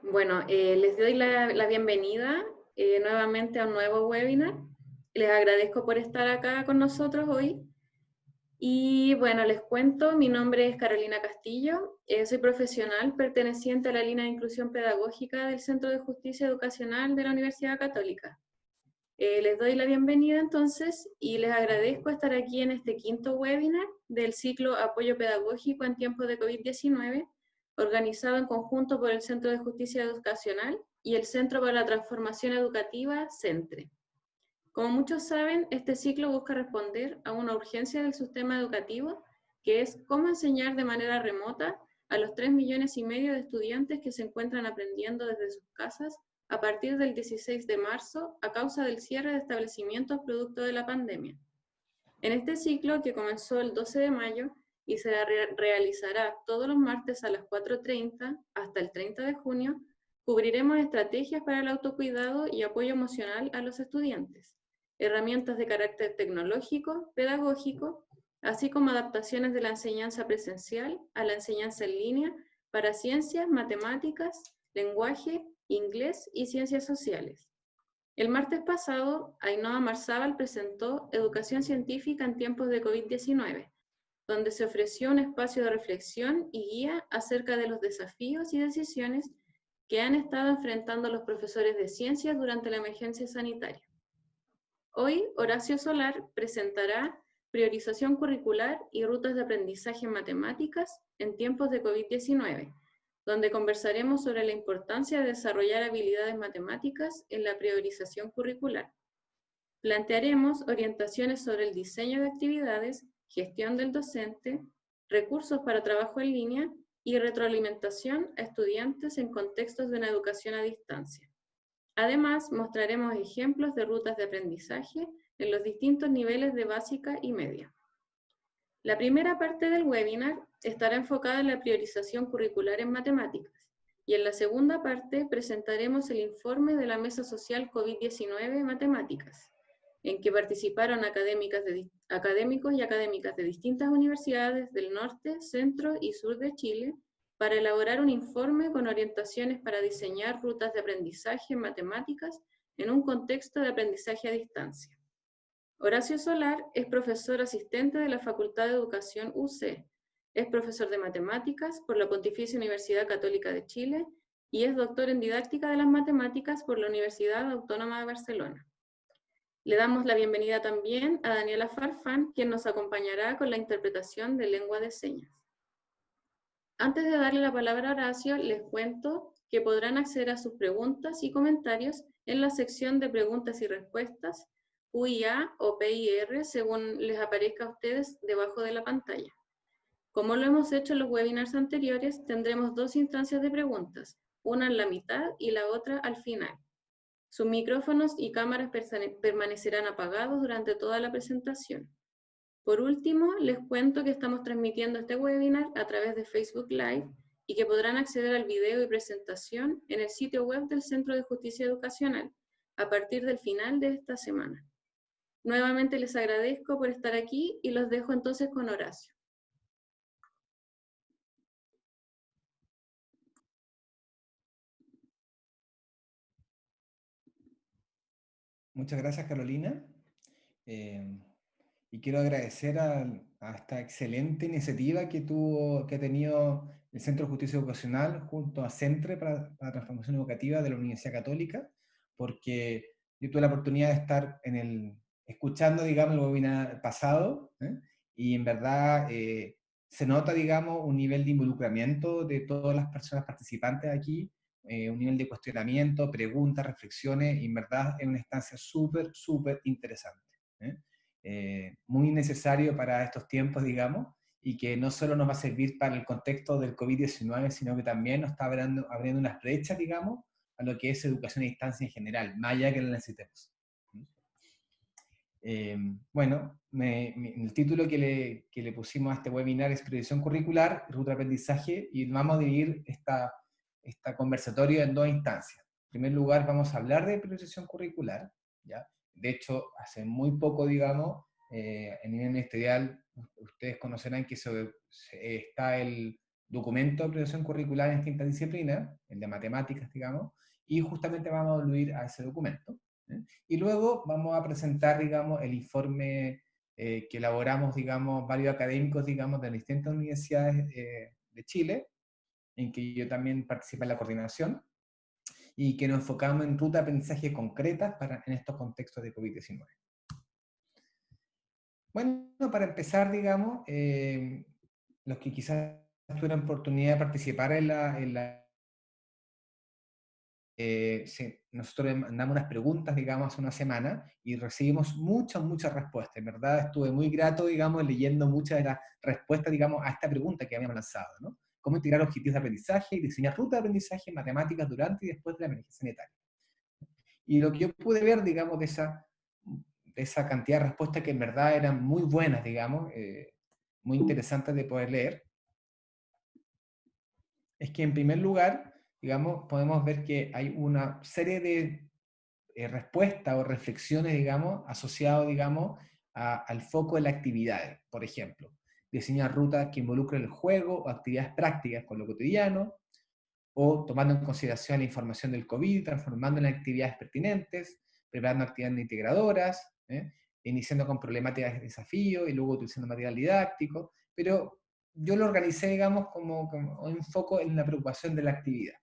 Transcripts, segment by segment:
Bueno, les doy la bienvenida nuevamente a un nuevo webinar. Les agradezco por estar acá con nosotros hoy. Y bueno, les cuento, mi nombre es Carolina Castillo, soy profesional perteneciente a la línea de inclusión pedagógica del Centro de Justicia Educacional de la Universidad Católica. Les doy la bienvenida entonces y les agradezco estar aquí en este quinto webinar del ciclo Apoyo Pedagógico en tiempos de COVID-19, organizado en conjunto por el Centro de Justicia Educacional y el Centro para la Transformación Educativa, CENTRE. Como muchos saben, este ciclo busca responder a una urgencia del sistema educativo, que es cómo enseñar de manera remota a los 3,5 millones de estudiantes que se encuentran aprendiendo desde sus casas a partir del 16 de marzo a causa del cierre de establecimientos producto de la pandemia. En este ciclo, que comenzó el 12 de mayo y se realizará todos los martes a las 4:30 hasta el 30 de junio, cubriremos estrategias para el autocuidado y apoyo emocional a los estudiantes, herramientas de carácter tecnológico, pedagógico, así como adaptaciones de la enseñanza presencial a la enseñanza en línea para ciencias, matemáticas, lenguaje, inglés y ciencias sociales. El martes pasado, Ainhoa Marzábal presentó Educación Científica en tiempos de COVID-19, donde se ofreció un espacio de reflexión y guía acerca de los desafíos y decisiones que han estado enfrentando los profesores de ciencias durante la emergencia sanitaria. Hoy, Horacio Solar presentará Priorización curricular y rutas de aprendizaje en matemáticas en tiempos de COVID-19, donde conversaremos sobre la importancia de desarrollar habilidades matemáticas en la priorización curricular. Plantearemos orientaciones sobre el diseño de actividades, gestión del docente, recursos para trabajo en línea y retroalimentación a estudiantes en contextos de una educación a distancia. Además, mostraremos ejemplos de rutas de aprendizaje en los distintos niveles de básica y media. La primera parte del webinar estará enfocada en la priorización curricular en matemáticas y en la segunda parte presentaremos el informe de la Mesa Social COVID-19 Matemáticas, en que participaron académicos y académicas de distintas universidades del norte, centro y sur de Chile para elaborar un informe con orientaciones para diseñar rutas de aprendizaje en matemáticas en un contexto de aprendizaje a distancia. Horacio Solar es profesor asistente de la Facultad de Educación UC, es profesor de matemáticas por la Pontificia Universidad Católica de Chile y es doctor en didáctica de las matemáticas por la Universidad Autónoma de Barcelona. Le damos la bienvenida también a Daniela Farfán, quien nos acompañará con la interpretación de lengua de señas. Antes de darle la palabra a Horacio, les cuento que podrán acceder a sus preguntas y comentarios en la sección de preguntas y respuestas, QIA o PIR, según les aparezca a ustedes debajo de la pantalla. Como lo hemos hecho en los webinars anteriores, tendremos dos instancias de preguntas, una en la mitad y la otra al final. Sus micrófonos y cámaras permanecerán apagados durante toda la presentación. Por último, les cuento que estamos transmitiendo este webinar a través de Facebook Live y que podrán acceder al video y presentación en el sitio web del Centro de Justicia Educacional a partir del final de esta semana. Nuevamente les agradezco por estar aquí y los dejo entonces con Horacio. Muchas gracias, Carolina. Y quiero agradecer a esta excelente iniciativa que ha tenido el Centro de Justicia Educacional junto a CENTRE para la Transformación Educativa de la Universidad Católica, porque yo tuve la oportunidad de estar escuchando, digamos, el webinar pasado, y en verdad se nota, digamos, un nivel de involucramiento de todas las personas participantes aquí, un nivel de cuestionamiento, preguntas, reflexiones, y en verdad es una instancia súper, súper interesante. Muy necesario para estos tiempos, digamos, y que no solo nos va a servir para el contexto del COVID-19, sino que también nos está abriendo unas brechas, digamos, a lo que es educación a distancia en general, más allá que la necesitemos. Bueno, el título que le pusimos a este webinar es Priorización curricular, ruta de aprendizaje, y vamos a dividir esta conversatorio en dos instancias. En primer lugar, vamos a hablar de priorización curricular, ¿ya? De hecho, hace muy poco, digamos, en nivel ministerial, ustedes conocerán que está documento de priorización curricular en distintas disciplinas, el de matemáticas, digamos, y justamente vamos a aludir a ese documento. Y luego vamos a presentar, digamos, el informe que elaboramos, digamos, varios académicos, digamos, de distintas universidades de Chile, en que yo también participé en la coordinación, y que nos enfocamos en rutas de aprendizaje concretas en estos contextos de COVID-19. Bueno, para empezar, digamos, los que quizás tuvieron oportunidad de participar sí, nosotros mandamos unas preguntas, digamos, hace una semana y recibimos muchas respuestas. En verdad estuve muy grato, digamos, leyendo muchas de las respuestas, digamos, a esta pregunta que habíamos lanzado, ¿no? Cómo integrar objetivos de aprendizaje y diseñar rutas de aprendizaje en matemáticas durante y después de la emergencia sanitaria. Y lo que yo pude ver, digamos, de esa cantidad de respuestas que en verdad eran muy buenas, digamos, muy interesantes de poder leer, es que en primer lugar, digamos, podemos ver que hay una serie de respuestas o reflexiones, digamos, asociadas, digamos, al foco de las actividades. Por ejemplo, diseñar rutas que involucren el juego o actividades prácticas con lo cotidiano, o tomando en consideración la información del COVID, transformándola en actividades pertinentes, preparando actividades integradoras, iniciando con problemáticas de desafío y luego utilizando material didáctico, pero yo lo organicé, digamos, como un foco en la preocupación de la actividad.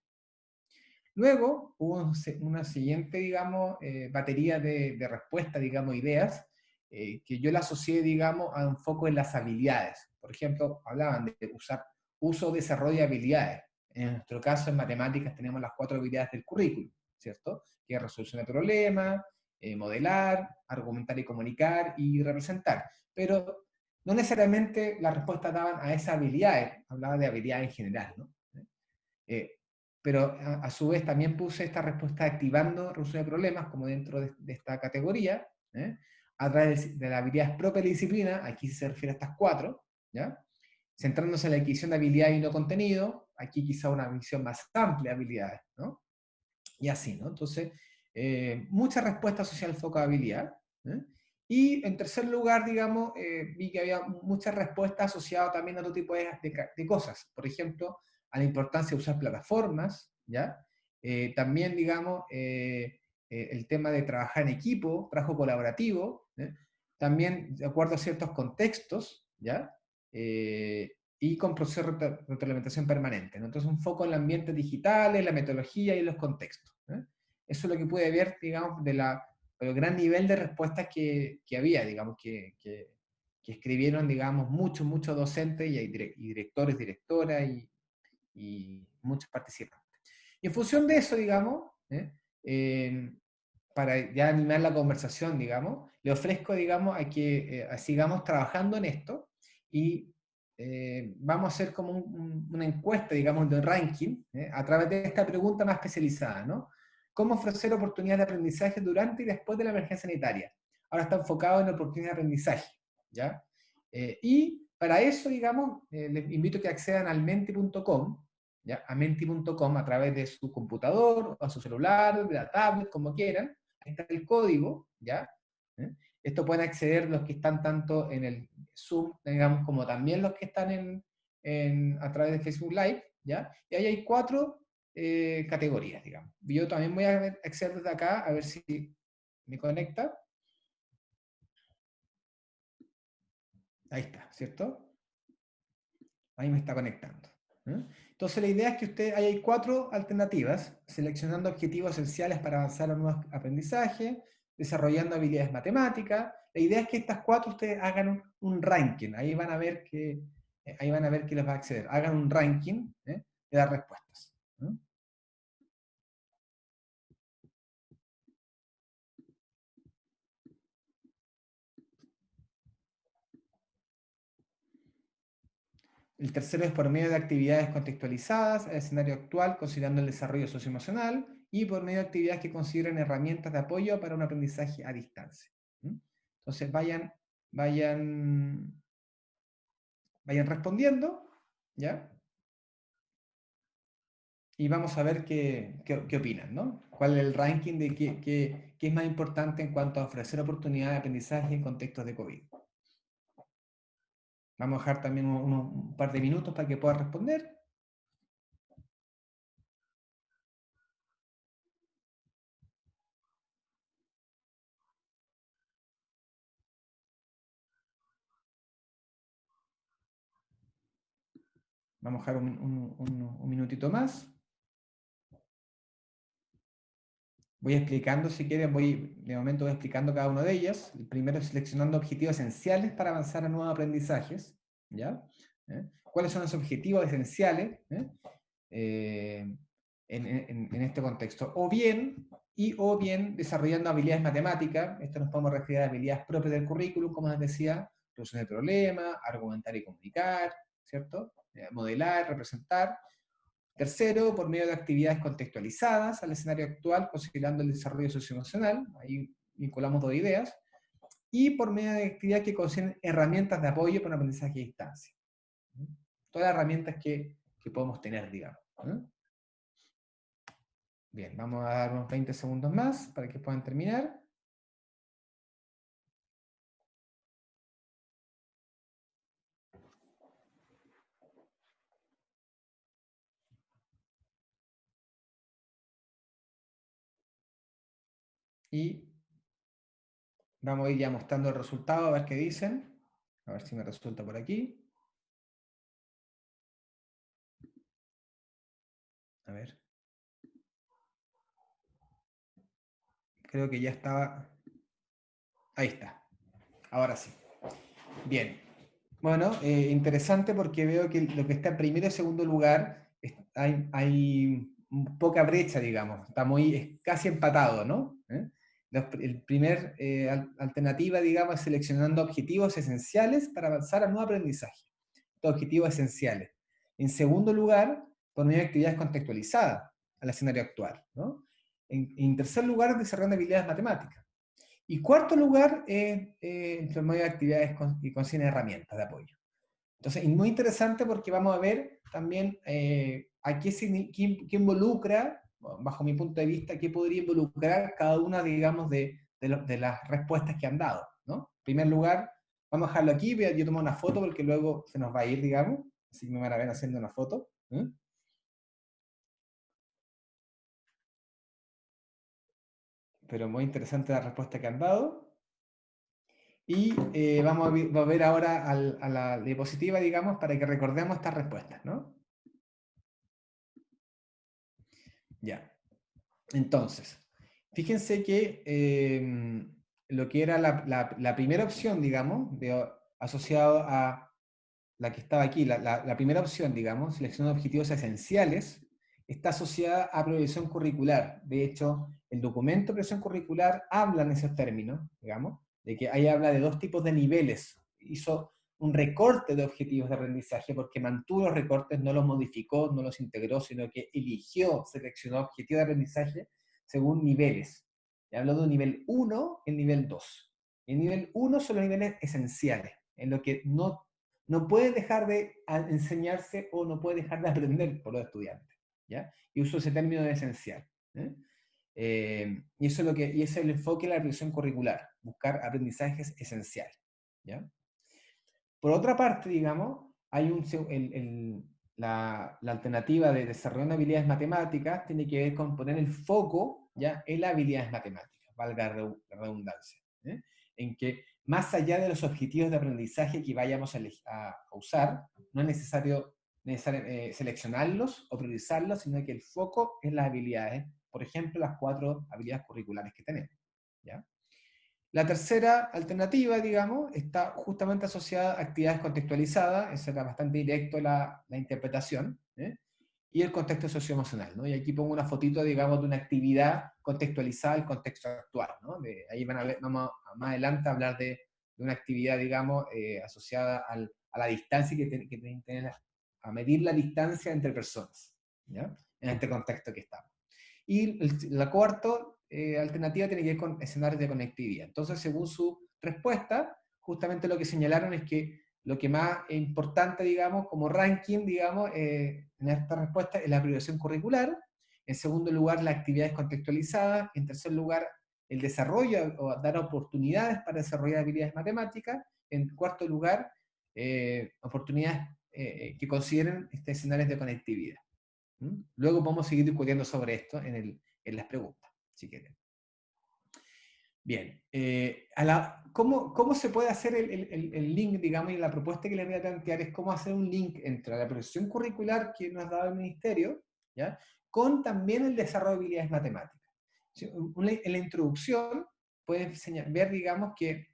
Luego hubo una siguiente, digamos, batería de respuestas, digamos, ideas, que yo la asocié, digamos, a un foco en las habilidades. Por ejemplo, hablaban de uso, desarrollo de habilidades. En nuestro caso, en matemáticas, tenemos las 4 habilidades del currículum, ¿cierto? Que es resolución de problemas, modelar, argumentar y comunicar, y representar. Pero no necesariamente las respuestas daban a esas habilidades, hablaba de habilidades en general, ¿no? Eh, pero a su vez también puse esta respuesta activando resolución de problemas, como dentro de esta categoría, a través de las habilidades propias de la disciplina, aquí se refiere a estas 4, ¿ya? Centrándose en la adquisición de habilidades y no contenido, aquí quizá una visión más amplia de habilidades, ¿no? Y así, ¿no? Entonces, muchas respuestas asociadas al foco de habilidad. Y en tercer lugar, digamos, vi que había muchas respuestas asociadas también a otro tipo de cosas. Por ejemplo, a la importancia de usar plataformas, ¿ya? También, digamos, el tema de trabajar en equipo, trabajo colaborativo, también de acuerdo a ciertos contextos, ¿ya? Y con procesos de retroalimentación permanente, ¿no? Entonces, un foco en los ambientes digitales, la metodología y los contextos. Eso es lo que pude ver, digamos, del gran nivel de respuestas que había, digamos, que escribieron, digamos, muchos docentes y directores, directoras y muchos participantes. Y en función de eso, digamos, para ya animar la conversación, digamos, le ofrezco, digamos, a que sigamos trabajando en esto y vamos a hacer como una encuesta, digamos, de ranking, a través de esta pregunta más especializada, ¿no? ¿Cómo ofrecer oportunidades de aprendizaje durante y después de la emergencia sanitaria? Ahora está enfocado en oportunidades de aprendizaje, ¿ya? Y para eso, digamos, les invito a que accedan al menti.com, ¿ya? A menti.com a través de su computador, o a su celular, de la tablet, como quieran. Ahí está el código, ¿ya? Esto pueden acceder los que están tanto en el Zoom, digamos, como también los que están a través de Facebook Live, ¿ya? Y ahí hay 4 categorías, digamos. Yo también voy a acceder desde acá, a ver si me conecta. Ahí está, ¿cierto? Ahí me está conectando. Entonces la idea es que hay 4 alternativas, seleccionando objetivos esenciales para avanzar a nuevos aprendizajes, desarrollando habilidades matemáticas. La idea es que estas 4 ustedes hagan un ranking, ahí van a ver que les va a acceder. Hagan un ranking de las respuestas. El tercero es por medio de actividades contextualizadas al escenario actual, considerando el desarrollo socioemocional, y por medio de actividades que consideren herramientas de apoyo para un aprendizaje a distancia. Entonces vayan respondiendo, ¿ya? Y vamos a ver qué opinan, ¿no? ¿Cuál es el ranking de qué es más importante en cuanto a ofrecer oportunidades de aprendizaje en contextos de COVID? Vamos a dejar también un par de minutos para que puedan responder. Vamos a dejar un minutito más. Voy explicando, si quieren, de momento voy explicando cada una de ellas. El primero es seleccionando objetivos esenciales para avanzar a nuevos aprendizajes. ¿Ya? ¿Cuáles son los objetivos esenciales en este contexto? O bien desarrollando habilidades matemáticas. Esto nos podemos referir a habilidades propias del currículum, como les decía, resolución de problemas, argumentar y comunicar, ¿cierto? Modelar, representar. Tercero, por medio de actividades contextualizadas al escenario actual, considerando el desarrollo socioemocional, ahí vinculamos dos ideas, y por medio de actividades que contienen herramientas de apoyo para un aprendizaje a distancia. Todas las herramientas que podemos tener, digamos. Bien, vamos a dar unos 20 segundos más para que puedan terminar. Y vamos a ir ya mostrando el resultado, a ver qué dicen. A ver si me resulta por aquí. A ver. Creo que ya estaba. Ahí está. Ahora sí. Bien. Bueno, interesante porque veo que lo que está en primero y segundo lugar hay poca brecha, digamos. Es casi empatado, ¿no? El primer alternativa, digamos, es seleccionando objetivos esenciales para avanzar a nuevo aprendizaje. Estos objetivos esenciales. En segundo lugar, por medio de actividades contextualizadas al escenario actual, ¿no? En tercer lugar, desarrollando habilidades matemáticas. Y cuarto lugar, por medio de actividades que consiguen herramientas de apoyo. Entonces, es muy interesante porque vamos a ver también a qué involucra, bajo mi punto de vista, qué podría involucrar cada una, digamos, de las respuestas que han dado, ¿no? En primer lugar, vamos a dejarlo aquí, yo tomo una foto porque luego se nos va a ir, digamos, así que me van a ver haciendo una foto. Pero muy interesante la respuesta que han dado. Y vamos a ver ahora a la diapositiva, digamos, para que recordemos estas respuestas, ¿no? Ya. Entonces, fíjense que lo que era la primera opción, digamos, asociado a la que estaba aquí, la primera opción, digamos, selección de objetivos esenciales, está asociada a progresión curricular. De hecho, el documento de progresión curricular habla en esos términos, digamos, de que ahí habla de dos tipos de niveles. Hizo un recorte de objetivos de aprendizaje porque mantuvo los recortes, no los modificó, no los integró, sino que eligió, seleccionó objetivos de aprendizaje según niveles. Y habló de un nivel 1 y el nivel 2. El nivel 1 son los niveles esenciales, en lo que no puede dejar de enseñarse o no puede dejar de aprender por los estudiantes. ¿Ya? Y uso ese término de esencial. Y eso es y ese es el enfoque de la revisión curricular, buscar aprendizajes esenciales. ¿Ya? Por otra parte, digamos, hay la alternativa de desarrollar habilidades matemáticas tiene que ver con poner el foco, ¿ya?, en las habilidades matemáticas, valga la redundancia, en que más allá de los objetivos de aprendizaje que vayamos a usar, no es necesario seleccionarlos o priorizarlos, sino que el foco es las habilidades, por ejemplo, las 4 habilidades curriculares que tenemos. ¿Ya? La tercera alternativa, digamos, está justamente asociada a actividades contextualizadas, esa era bastante directo la interpretación, y el contexto socioemocional, ¿no? Y aquí pongo una fotito, digamos, de una actividad contextualizada al contexto actual, ¿no? Ahí vamos más adelante a hablar de una actividad, digamos, asociada a la distancia que tiene que tener, a medir la distancia entre personas, ¿ya? En este contexto que estamos. Y la cuarta alternativa tiene que ver con escenarios de conectividad. Entonces, según su respuesta, justamente lo que señalaron es que lo que más es importante, digamos, como ranking, digamos, en esta respuesta es la priorización curricular. En segundo lugar, las actividades contextualizadas. En tercer lugar, el desarrollo o dar oportunidades para desarrollar habilidades matemáticas. En cuarto lugar, oportunidades que consideren escenarios de conectividad. Luego podemos seguir discutiendo sobre esto en las preguntas, si quieren. Bien, ¿cómo se puede hacer el link, digamos, y la propuesta que les voy a plantear es cómo hacer un link entre la profesión curricular que nos ha dado el Ministerio, ¿ya?, con también el desarrollo de habilidades matemáticas. ¿Sí? En la introducción pueden ver, digamos, que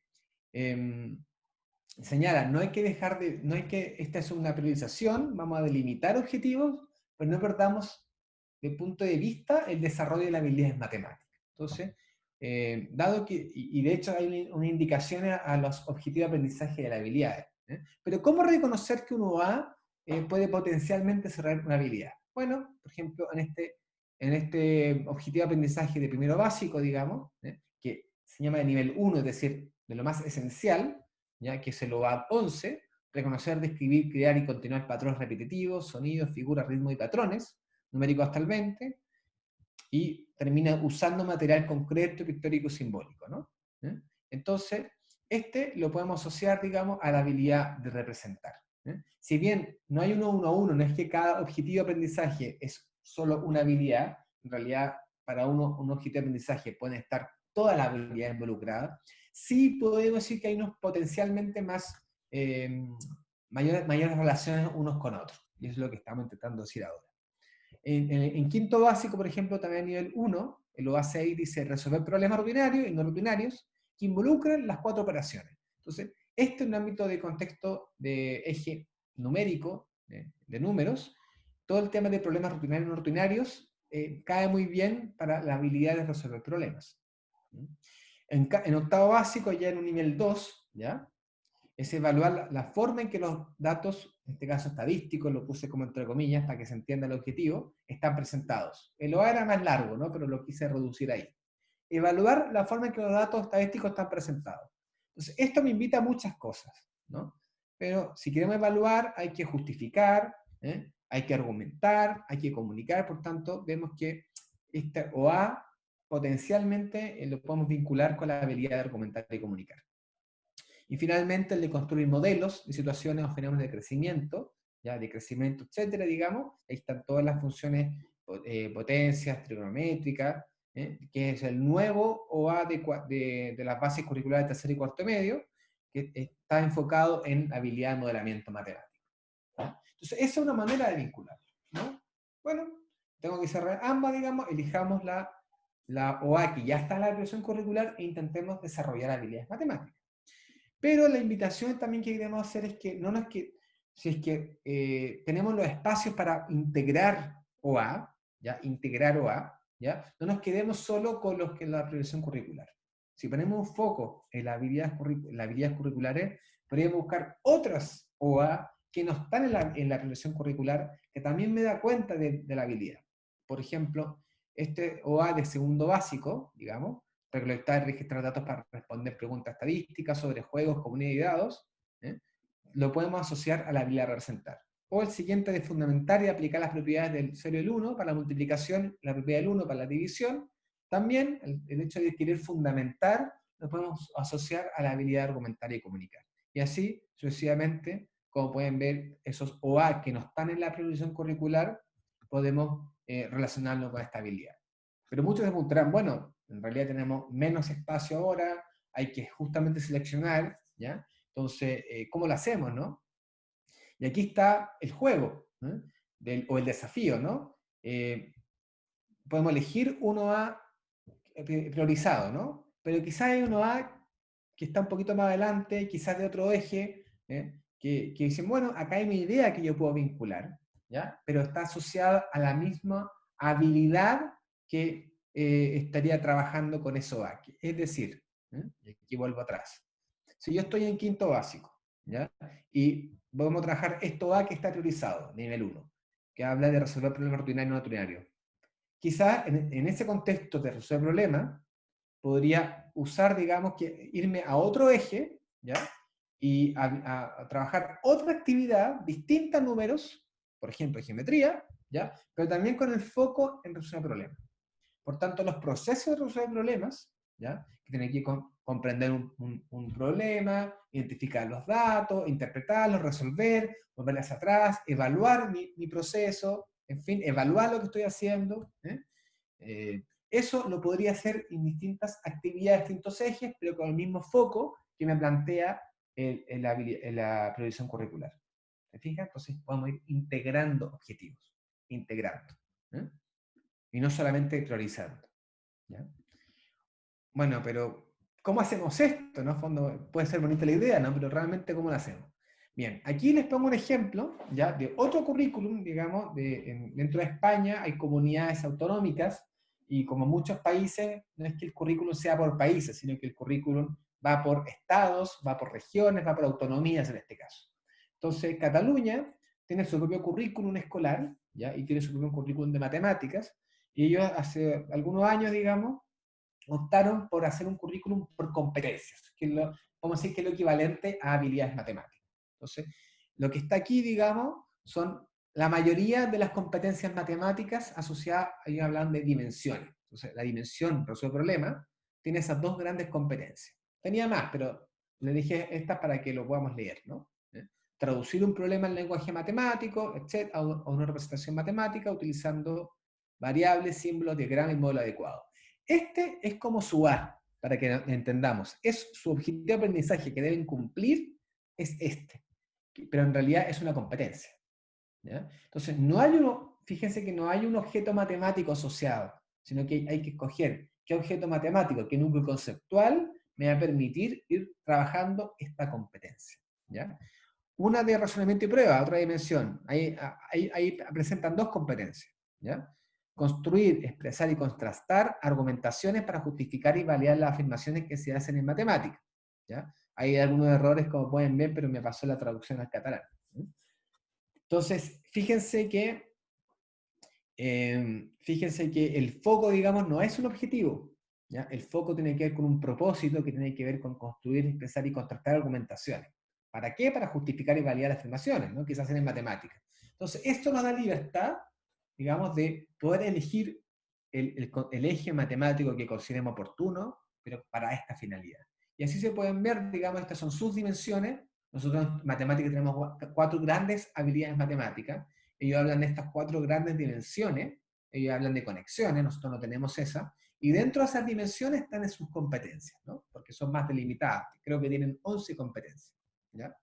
señala, no hay que esta es una priorización, vamos a delimitar objetivos, pero no perdamos de punto de vista el desarrollo de las habilidades matemáticas. Entonces, dado que, y de hecho hay una indicación a los objetivos de aprendizaje de las habilidades, ¿eh? Pero ¿cómo reconocer que un OA puede potencialmente desarrollar una habilidad? Bueno, por ejemplo, en este objetivo de aprendizaje de primero básico, digamos, que se llama de nivel 1, es decir, de lo más esencial, ¿ya?, que es el OA 11, reconocer, describir, crear y continuar patrones repetitivos, sonidos, figuras, ritmos y patrones, numérico hasta el 20, y termina usando material concreto, pictórico, simbólico, ¿no? Entonces, lo podemos asociar, digamos, a la habilidad de representar. Si bien no hay uno a uno, no es que cada objetivo de aprendizaje es solo una habilidad, en realidad para un objetivo de aprendizaje pueden estar todas las habilidades involucradas, sí podemos decir que hay unos potencialmente mayores relaciones unos con otros, y eso es lo que estamos intentando decir ahora. En quinto básico, por ejemplo, también a nivel 1, el OA6 dice resolver problemas rutinarios y no rutinarios que involucren las 4 operaciones. Entonces, este es un ámbito de contexto de eje numérico, de números. Todo el tema de problemas rutinarios y no rutinarios cae muy bien para la habilidad de resolver problemas. En octavo básico, ya en un nivel 2, ¿ya?, es evaluar la forma en que los datos, en este caso estadísticos, lo puse como entre comillas para que se entienda el objetivo, están presentados. El OA era más largo, ¿no?, pero lo quise reducir ahí. Evaluar la forma en que los datos estadísticos están presentados. Entonces, esto me invita a muchas cosas, ¿no? Pero si queremos evaluar, hay que justificar, hay que argumentar, hay que comunicar, por tanto, vemos que este OA potencialmente lo podemos vincular con la habilidad de argumentar y comunicar. Y finalmente el de construir modelos de situaciones o fenómenos de crecimiento, ya de crecimiento, etcétera, digamos. Ahí están todas las funciones, potencias, trigonométricas, que es el nuevo OA de las bases curriculares de tercer y cuarto medio, que está enfocado en habilidad de modelamiento matemático. ¿Ya? Entonces, esa es una manera de vincular, ¿no? Bueno, tengo que cerrar ambas, digamos, elijamos la OA que ya está en la evaluación curricular e intentemos desarrollar habilidades matemáticas. Pero la invitación también que queremos hacer es que si es que tenemos los espacios para integrar OA, ¿ya?, integrar OA, ¿ya?, no nos quedemos solo con los que en la prevención curricular. Si ponemos un foco en las habilidades curriculares, podríamos buscar otras OA que no están en la prevención curricular, que también me da cuenta de la habilidad. Por ejemplo, este OA de segundo básico, digamos, recolectar y registrar datos para responder preguntas estadísticas sobre juegos, comunidad y datos, lo podemos asociar a la habilidad de representar. O el siguiente de fundamentar y aplicar las propiedades del 0 y el 1 para la multiplicación, la propiedad del 1 para la división. También el hecho de querer fundamentar lo podemos asociar a la habilidad de argumentar y comunicar. Y así, sucesivamente, como pueden ver, esos OA que no están en la priorización curricular, podemos relacionarlo con esta habilidad. Pero muchos se preguntarán, bueno, en realidad tenemos menos espacio ahora, hay que justamente seleccionar, ¿ya? Entonces, ¿cómo lo hacemos, no? Y aquí está el juego, ¿no?, o el desafío, ¿no? Podemos elegir uno A priorizado, ¿no? Pero quizás hay uno A que está un poquito más adelante, quizás de otro eje, que dicen, bueno, acá hay una idea que yo puedo vincular, ¿ya?, pero está asociada a la misma habilidad que estaría trabajando con eso A. Es decir, y aquí vuelvo atrás. Si yo estoy en quinto básico, ¿ya?, y vamos a trabajar esto A que está priorizado, nivel 1, que habla de resolver problemas rutinarios y no rutinarios. Quizás en ese contexto de resolver problemas, podría usar, digamos, que irme a otro eje, ¿ya?, y a trabajar otra actividad distinta a números, por ejemplo, geometría, ¿ya?, pero también con el foco en resolver problemas. Por tanto, los procesos de resolver problemas, ¿ya?, que tienen que comprender un problema, identificar los datos, interpretarlos, resolver, volver hacia atrás, evaluar mi proceso, en fin, evaluar lo que estoy haciendo. eso lo podría hacer en distintas actividades, distintos ejes, pero con el mismo foco que me plantea la priorización curricular. ¿Se fijan? Entonces vamos a ir integrando objetivos, integrando, ¿eh? Y no solamente priorizando, ¿ya? Bueno, pero ¿cómo hacemos esto? ¿No? Fondo, puede ser bonita la idea, ¿no? Pero realmente ¿cómo lo hacemos? Bien, aquí les pongo un ejemplo, ¿ya? De otro currículum, digamos, dentro de España hay comunidades autonómicas y como muchos países, no es que el currículum sea por países, sino que el currículum va por estados, va por regiones, va por autonomías en este caso. Entonces, Cataluña tiene su propio currículum escolar, ¿ya? Y tiene su propio currículum de matemáticas, y ellos hace algunos años, digamos, optaron por hacer un currículum por competencias, que vamos a decir que es lo equivalente a habilidades matemáticas. Entonces, lo que está aquí, digamos, son la mayoría de las competencias matemáticas asociadas, ahí hablan de dimensiones. Entonces, la dimensión resuelve problemas, tiene esas dos grandes competencias. Tenía más, pero le dije estas para que lo podamos leer, ¿no? Traducir un problema en lenguaje matemático, etc., a una representación matemática utilizando variables, símbolos, diagramas y módulo adecuado. Este es como su A, para que entendamos. Es su objetivo de aprendizaje que deben cumplir, es este. Pero en realidad es una competencia, ¿ya? Entonces, no hay fíjense que no hay un objeto matemático asociado, sino que hay que escoger qué objeto matemático, qué núcleo conceptual me va a permitir ir trabajando esta competencia, ¿ya? Una de razonamiento y prueba, otra dimensión. Ahí presentan dos competencias, ¿ya? Construir, expresar y contrastar argumentaciones para justificar y validar las afirmaciones que se hacen en matemáticas, ¿ya? Hay algunos errores, como pueden ver, pero me pasó la traducción al catalán. Entonces, fíjense que el foco, digamos, no es un objetivo, ¿ya? El foco tiene que ver con un propósito que tiene que ver con construir, expresar y contrastar argumentaciones. ¿Para qué? Para justificar y validar afirmaciones, ¿no? Que se hacen en matemáticas. Entonces, esto nos da libertad, digamos, de poder elegir el eje matemático que consideremos oportuno, pero para esta finalidad. Y así se pueden ver, digamos, estas son sus dimensiones. Nosotros en matemáticas tenemos 4 grandes habilidades matemáticas. Ellos hablan de estas 4 grandes dimensiones, ellos hablan de conexiones, nosotros no tenemos esa, y dentro de esas dimensiones están en sus competencias, ¿no? Porque son más delimitadas, creo que tienen 11 competencias, ¿ya?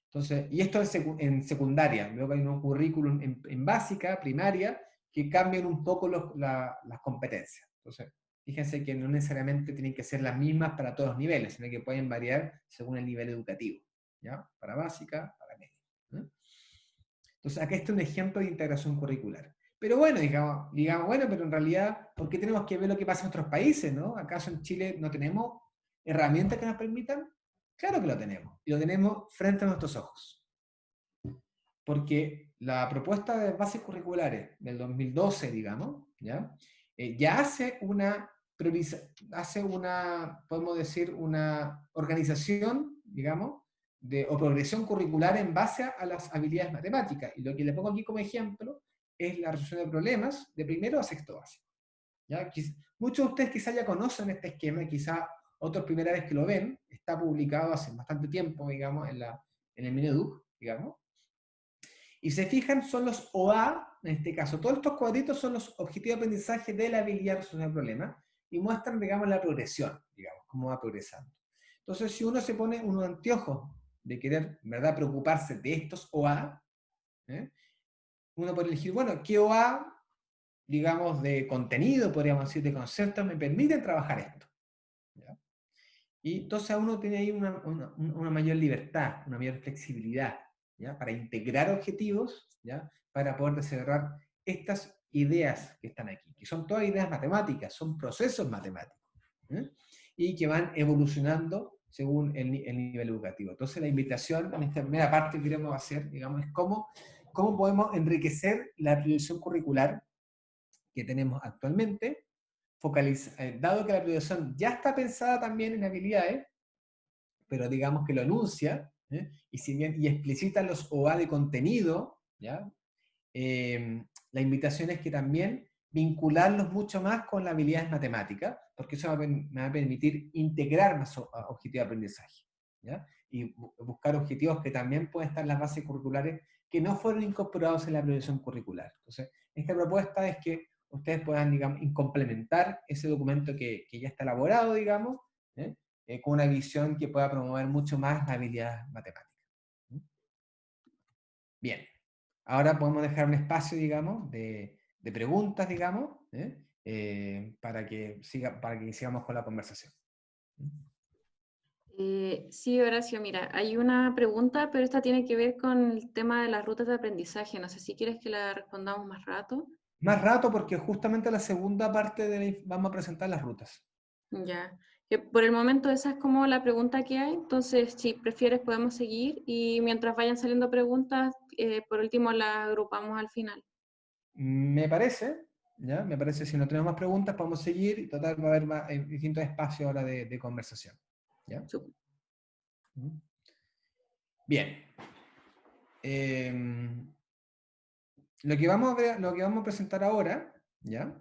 Entonces, y esto en secundaria, luego hay un currículum en básica, primaria, que cambian un poco las competencias. Entonces, fíjense que no necesariamente tienen que ser las mismas para todos los niveles, sino que pueden variar según el nivel educativo, ¿ya? Para básica, para media, ¿no? Entonces, acá está un ejemplo de integración curricular. Pero bueno, digamos, bueno, pero en realidad, ¿por qué tenemos que ver lo que pasa en otros países, no? ¿Acaso en Chile no tenemos herramientas que nos permitan? Claro que lo tenemos, y lo tenemos frente a nuestros ojos. Porque la propuesta de bases curriculares del 2012, digamos, ya hace una, podemos decir, una organización, digamos, o progresión curricular en base a las habilidades matemáticas. Y lo que le pongo aquí como ejemplo es la resolución de problemas de primero a sexto básico, ¿ya? Muchos de ustedes quizá ya conocen este esquema, quizá otros primera vez que lo ven, está publicado hace bastante tiempo, digamos, en el Mineduc, digamos. Y se fijan, son los OA, en este caso, todos estos cuadritos son los objetivos de aprendizaje de la habilidad de resolver problemas y muestran, digamos, la progresión, digamos, cómo va progresando. Entonces, si uno se pone unos anteojos de querer, ¿verdad?, preocuparse de estos OA, uno puede elegir, bueno, ¿qué OA, digamos, de contenido, podríamos decir, de conceptos, me permiten trabajar esto? ¿Ya? Y entonces uno tiene ahí una mayor libertad, una mayor flexibilidad, ¿ya? Para integrar objetivos, ¿ya? Para poder desarrollar estas ideas que están aquí, que son todas ideas matemáticas, son procesos matemáticos, ¿eh? Y que van evolucionando según el nivel educativo. Entonces la invitación en esta primera parte que queremos hacer, digamos, es cómo podemos enriquecer la priorización curricular que tenemos actualmente, dado que la priorización ya está pensada también en habilidades, pero digamos que lo enuncia, y si bien y explicita los OA de contenido, ¿ya? La invitación es que también vincularlos mucho más con las habilidades matemáticas, porque eso me va a permitir integrar más objetivos de aprendizaje, ¿ya? Y buscar objetivos que también pueden estar en las bases curriculares que no fueron incorporados en la priorización curricular. Entonces, esta propuesta es que ustedes puedan, digamos, complementar ese documento que ya está elaborado, digamos, con una visión que pueda promover mucho más la habilidad matemática. Bien, ahora podemos dejar un espacio, digamos, de preguntas, digamos, para que sigamos con la conversación. Sí, Horacio, mira, hay una pregunta, pero esta tiene que ver con el tema de las rutas de aprendizaje. No sé si quieres que la respondamos más rato. Más rato porque justamente la segunda parte vamos a presentar las rutas. Ya. Que por el momento esa es como la pregunta que hay, entonces si prefieres podemos seguir y mientras vayan saliendo preguntas, por último las agrupamos al final. Me parece, ¿ya? Me parece, si no tenemos más preguntas, podemos seguir y total va a haber distintos espacios ahora de conversación. ¿Ya? Súper. Bien. Lo que vamos a presentar ahora, ¿ya?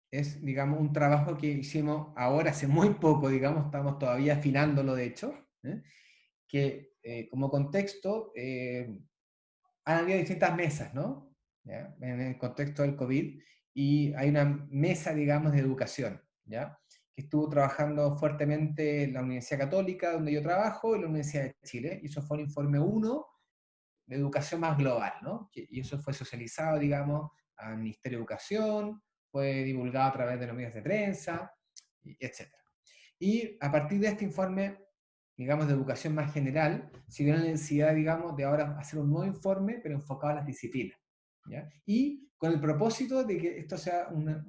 Es, digamos, un trabajo que hicimos ahora hace muy poco, digamos, estamos todavía afinándolo de hecho, que como contexto han habido distintas mesas, ¿no? ¿Ya? En el contexto del COVID, y hay una mesa, digamos, de educación, ¿ya? Que estuvo trabajando fuertemente la Universidad Católica, donde yo trabajo, y la Universidad de Chile, y eso fue el informe 1 de educación más global, ¿no? Y eso fue socializado, digamos, al Ministerio de Educación, fue divulgado a través de los medios de prensa, etc. Y a partir de este informe, digamos, de educación más general, se vio la necesidad, digamos, de ahora hacer un nuevo informe, pero enfocado a las disciplinas, ¿ya? Y con el propósito de que esto sea una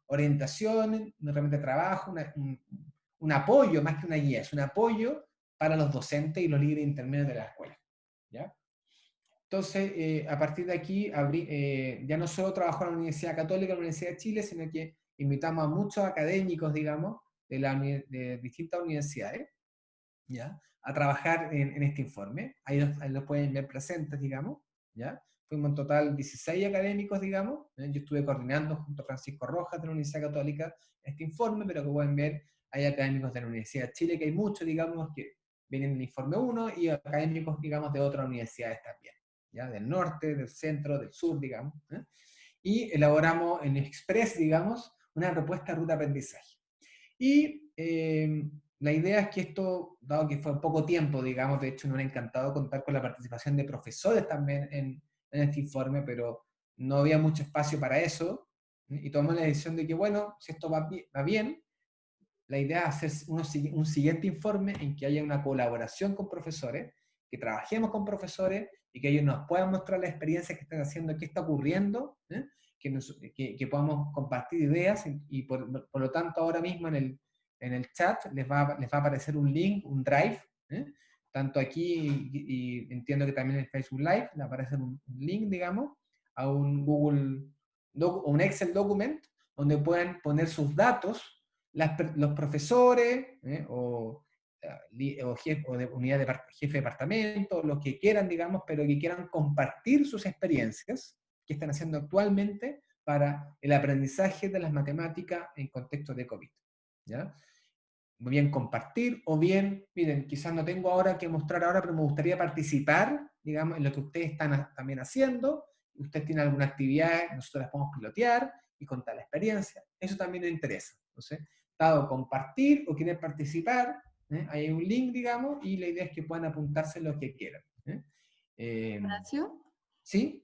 orientación, una herramienta de trabajo, un apoyo, más que una guía, es un apoyo para los docentes y los líderes intermedios de la escuela, ¿ya? Entonces, a partir de aquí, ya no solo trabajo en la Universidad Católica, en la Universidad de Chile, sino que invitamos a muchos académicos, digamos, de distintas universidades, ¿ya? A trabajar en este informe. Ahí los pueden ver presentes, digamos, ¿ya? Fuimos en total 16 académicos, digamos. Yo estuve coordinando junto a Francisco Rojas de la Universidad Católica este informe, pero como pueden ver, hay académicos de la Universidad de Chile, que hay muchos, digamos, que vienen del informe 1, y académicos, digamos, de otras universidades también, ¿ya? Del norte, del centro, del sur, digamos. Y elaboramos en Express, digamos, una propuesta de ruta de aprendizaje. Y la idea es que esto, dado que fue poco tiempo, digamos, de hecho me hubiera encantado contar con la participación de profesores también en este informe, pero no había mucho espacio para eso, y tomamos la decisión de que, bueno, si esto va bien, la idea es hacer un siguiente informe en que haya una colaboración con profesores, que trabajemos con profesores y que ellos nos puedan mostrar las experiencias que están haciendo, qué está ocurriendo, que podamos compartir ideas, y por lo tanto ahora mismo en el chat les va a aparecer un link, un drive, tanto aquí y entiendo que también en Facebook Live le aparece un link, digamos, a un un Excel document donde pueden poner sus datos los profesores, o de unidad jefe de departamento, los que quieran, digamos, pero que quieran compartir sus experiencias que están haciendo actualmente para el aprendizaje de las matemáticas en contexto de COVID, ¿ya? Muy bien compartir, o bien, miren, quizás no tengo ahora que mostrar ahora, pero me gustaría participar, digamos, en lo que ustedes están también haciendo. Ustedes tienen alguna actividad, nosotros las podemos pilotear y contar la experiencia. Eso también nos interesa. Entonces, dado compartir o quieren participar, hay un link, digamos, y la idea es que puedan apuntarse lo que quieran. Horacio, ¿Sí?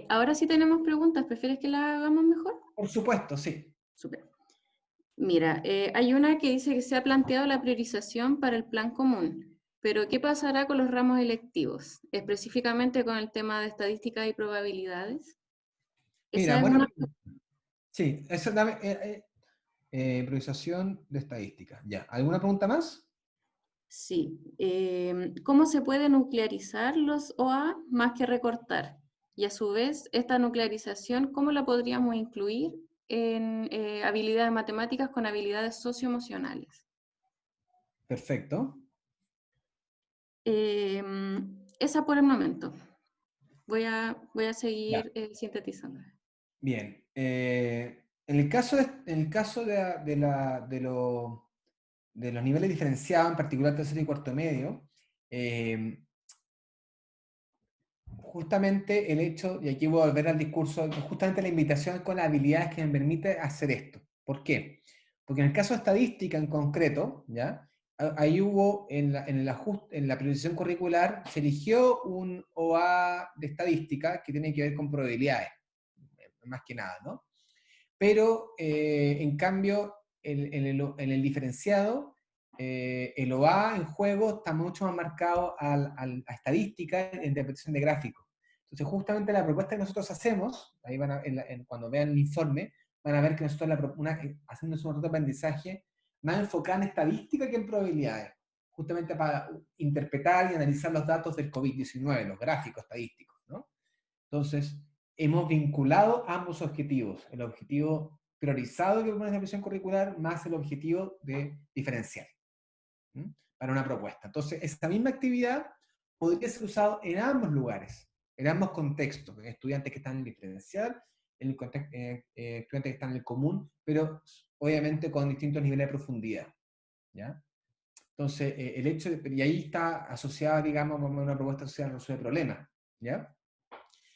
ahora sí tenemos preguntas, ¿prefieres que las hagamos mejor? Por supuesto, sí. Súper. Mira, hay una que dice que se ha planteado la priorización para el plan común, pero ¿qué pasará con los ramos electivos, específicamente con el tema de estadísticas y probabilidades? Mira, Esa es una... sí, eso, priorización de estadísticas. Ya. ¿Alguna pregunta más? Sí. ¿Cómo se puede nuclearizar los OA más que recortar? Y a su vez, esta nuclearización, ¿cómo la podríamos incluir en habilidades matemáticas con habilidades socioemocionales? Perfecto. Esa por el momento. Voy a Ya. seguir sintetizando. Bien. En el caso de los niveles diferenciados, en particular tercero y cuarto medio, justamente el hecho, y aquí voy a volver al discurso, justamente la invitación con las habilidades que me permite hacer esto. ¿Por qué? Porque en el caso de estadística en concreto, ¿ya? Ahí hubo, en el ajuste, en la priorización curricular, se eligió un OA de estadística que tiene que ver con probabilidades, más que nada, ¿no? Pero, en cambio, en el diferenciado, el OA en juego está mucho más marcado a estadística e interpretación de gráficos. Entonces, justamente la propuesta que nosotros hacemos, ahí van a, cuando vean el informe, van a ver que nosotros hacemos una ruta de aprendizaje más enfocada en estadística que en probabilidades, justamente para interpretar y analizar los datos del COVID-19, los gráficos estadísticos, ¿no? Entonces, hemos vinculado ambos objetivos, el objetivo priorizado que propone la presión curricular más el objetivo de diferencial, ¿m? Para una propuesta. Entonces, esta misma actividad podría ser usada en ambos lugares, en ambos contextos, estudiantes que están en el diferencial, estudiantes que están en el común, pero obviamente con distintos niveles de profundidad, ¿ya? Entonces, el hecho de, y ahí está asociada, digamos, a una propuesta social de resuelve problemas, ¿ya?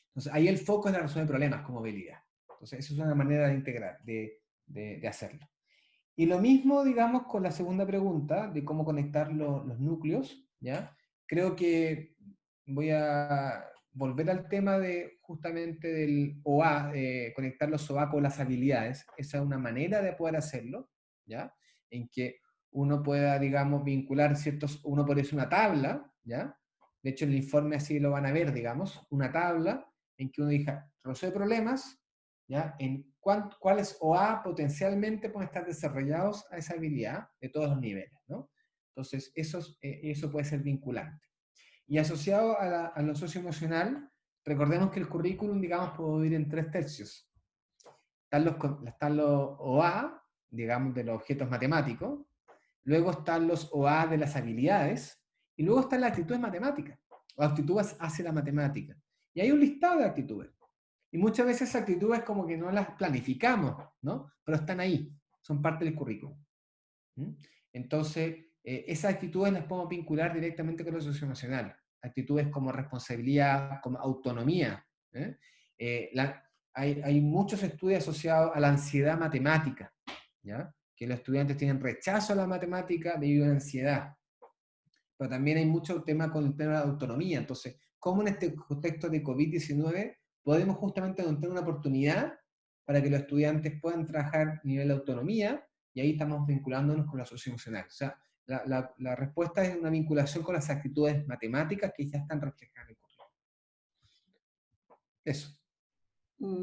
Entonces, ahí el foco es la resolución de problemas como habilidad. Entonces, eso es una manera de integrar, de hacerlo. Y lo mismo, digamos, con la segunda pregunta, de cómo conectar los núcleos, ¿ya? Creo que voy a volver al tema de justamente del OA, conectar los OA con las habilidades. Esa es una manera de poder hacerlo, ¿ya? En que uno pueda, digamos, vincular uno puede hacer una tabla, ¿ya? De hecho, en el informe así lo van a ver, digamos, una tabla en que uno diga, resuelve problemas, ¿ya? En cuáles OA potencialmente pueden estar desarrollados a esa habilidad de todos los niveles, ¿no? Entonces, eso puede ser vinculante. Y asociado a lo socioemocional, recordemos que el currículum, digamos, puede dividir en 3 tercios. Están los OA, digamos, de los objetos matemáticos, luego están los OA de las habilidades, y luego están las actitudes matemáticas, o actitudes hacia la matemática. Y hay un listado de actitudes. Y muchas veces esas actitudes como que no las planificamos, ¿no? Pero están ahí, son parte del currículum. ¿Mm? Entonces, esas actitudes las podemos vincular directamente con lo socioemocional. Actitudes como responsabilidad, como autonomía. ¿Eh? Hay muchos estudios asociados a la ansiedad matemática, ¿ya? Que los estudiantes tienen rechazo a la matemática debido a la ansiedad. Pero también hay mucho tema con el tema de autonomía. Entonces, ¿cómo en este contexto de COVID-19 podemos justamente encontrar una oportunidad para que los estudiantes puedan trabajar a nivel de autonomía? Y ahí estamos vinculándonos con la socioemocional. O sea, la respuesta es una vinculación con las actitudes matemáticas que ya están reflejadas en el currículum. Eso.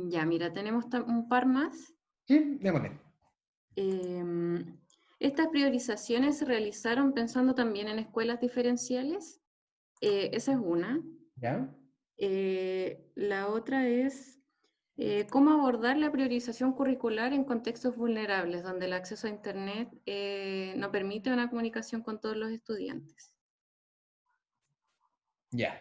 Ya, mira, tenemos un par más. Sí, démosle. Estas priorizaciones se realizaron pensando también en escuelas diferenciales. Esa es una. ¿Ya? La otra es cómo abordar la priorización curricular en contextos vulnerables, donde el acceso a Internet no permite una comunicación con todos los estudiantes. Ya.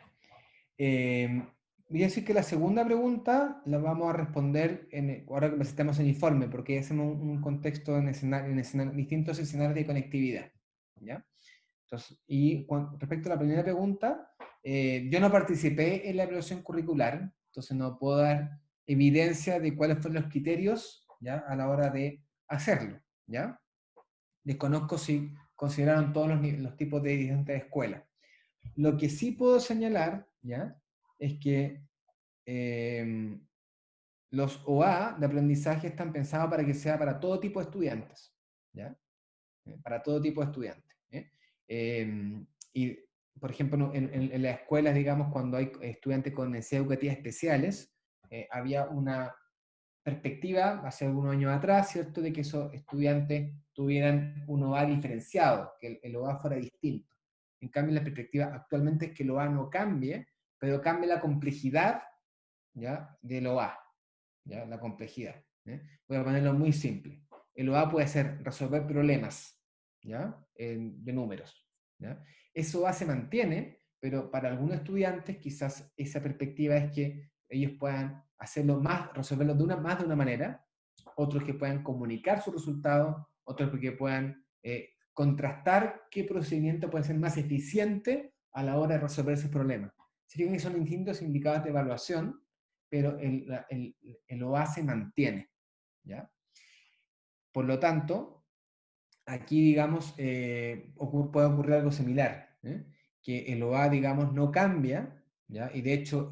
Voy a decir que la segunda pregunta la vamos a responder ahora que presentamos el informe, porque hacemos un contexto en distintos escenarios de conectividad. ¿Ya? Entonces, respecto a la primera pregunta, yo no participé en la evaluación curricular, entonces no puedo dar evidencia de cuáles fueron los criterios, ¿ya? A la hora de hacerlo. ¿Ya? Desconozco si consideraron todos los tipos de dirigentes de escuela. Lo que sí puedo señalar, ¿ya? Es que los OA de aprendizaje están pensados para que sea para todo tipo de estudiantes, ¿ya? Para todo tipo de estudiantes. Y, por ejemplo, en las escuelas, digamos, cuando hay estudiantes con necesidades educativas especiales, había una perspectiva, hace algunos años atrás, ¿cierto?, de que esos estudiantes tuvieran un OA diferenciado, que el OA fuera distinto. En cambio, la perspectiva actualmente es que el OA no cambie, pero cambie la complejidad, ¿ya?, del OA, ¿ya?, la complejidad. Voy a ponerlo muy simple. El OA puede ser resolver problemas, ¿ya?, de números, ¿ya? Eso OA se mantiene, pero para algunos estudiantes quizás esa perspectiva es que ellos puedan hacerlo más, resolverlo más de una manera, otros que puedan comunicar sus resultados, otros que puedan contrastar qué procedimiento puede ser más eficiente a la hora de resolver ese problema. Se fijan que son distintos indicadores de evaluación, pero el OA se mantiene, ¿ya? Por lo tanto, aquí, digamos, puede ocurrir algo similar, ¿eh? Que el OA, digamos, no cambia, ¿ya? Y de hecho,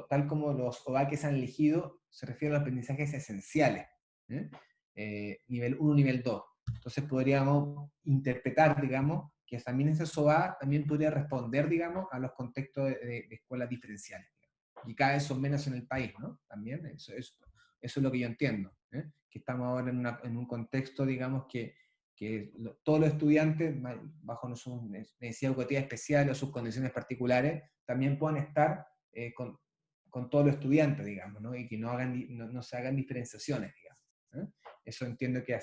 tal como los OA que se han elegido, se refieren a los aprendizajes esenciales, ¿eh? Nivel 1, nivel 2. Entonces podríamos interpretar, digamos, que también ese SOA también podría responder, digamos, a los contextos de escuelas diferenciales. Y cada vez son menos en el país, ¿no? También, eso es lo que yo entiendo, ¿eh? Que estamos ahora en un contexto, digamos, que todos los estudiantes, bajo sus necesidades educativas especiales o sus condiciones particulares, también puedan estar con todos los estudiantes, digamos, ¿no? Y que no se hagan diferenciaciones, digamos, ¿eh? Eso entiendo que ha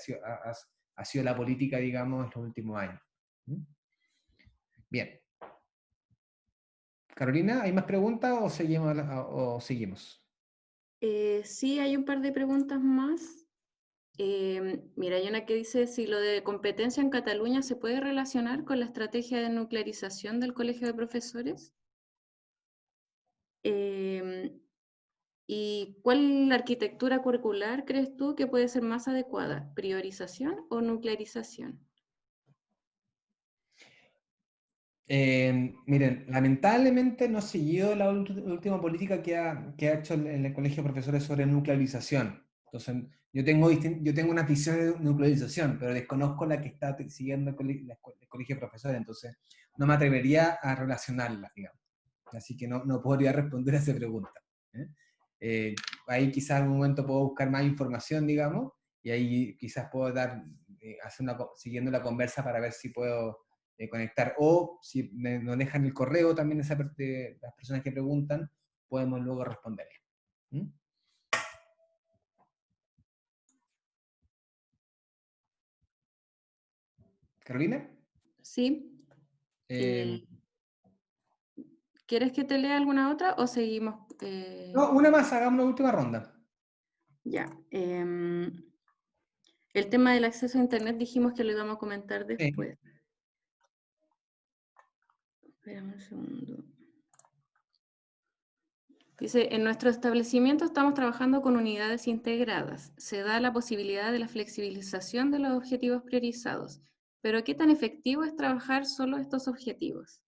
sido la política, digamos, en los últimos años. Bien. Carolina, ¿hay más preguntas o seguimos? Sí, hay un par de preguntas más. Mira, hay una que dice si lo de competencia en Cataluña se puede relacionar con la estrategia de nuclearización del Colegio de Profesores. ¿Y cuál arquitectura curricular crees tú que puede ser más adecuada? ¿Priorización o nuclearización? Miren, lamentablemente no he seguido la última política que ha hecho el Colegio de Profesores sobre nuclearización. Entonces, yo tengo una visión de nuclearización, pero desconozco la que está siguiendo el Colegio de Profesores, entonces no me atrevería a relacionarla, digamos. Así que no podría responder a esa pregunta, ¿eh? Ahí quizás en un momento puedo buscar más información, digamos, y ahí quizás puedo siguiendo la conversa para ver si puedo conectar. O si nos dejan el correo también de las personas que preguntan, podemos luego responder. ¿Mm? ¿Carolina? Sí. Eh, ¿Quieres que te lea alguna otra o seguimos? no, una más, hagamos una última ronda. Ya. El tema del acceso a Internet dijimos que lo íbamos a comentar después. Espérame un segundo. Dice, en nuestro establecimiento estamos trabajando con unidades integradas. Se da la posibilidad de la flexibilización de los objetivos priorizados. Pero ¿qué tan efectivo es trabajar solo estos objetivos?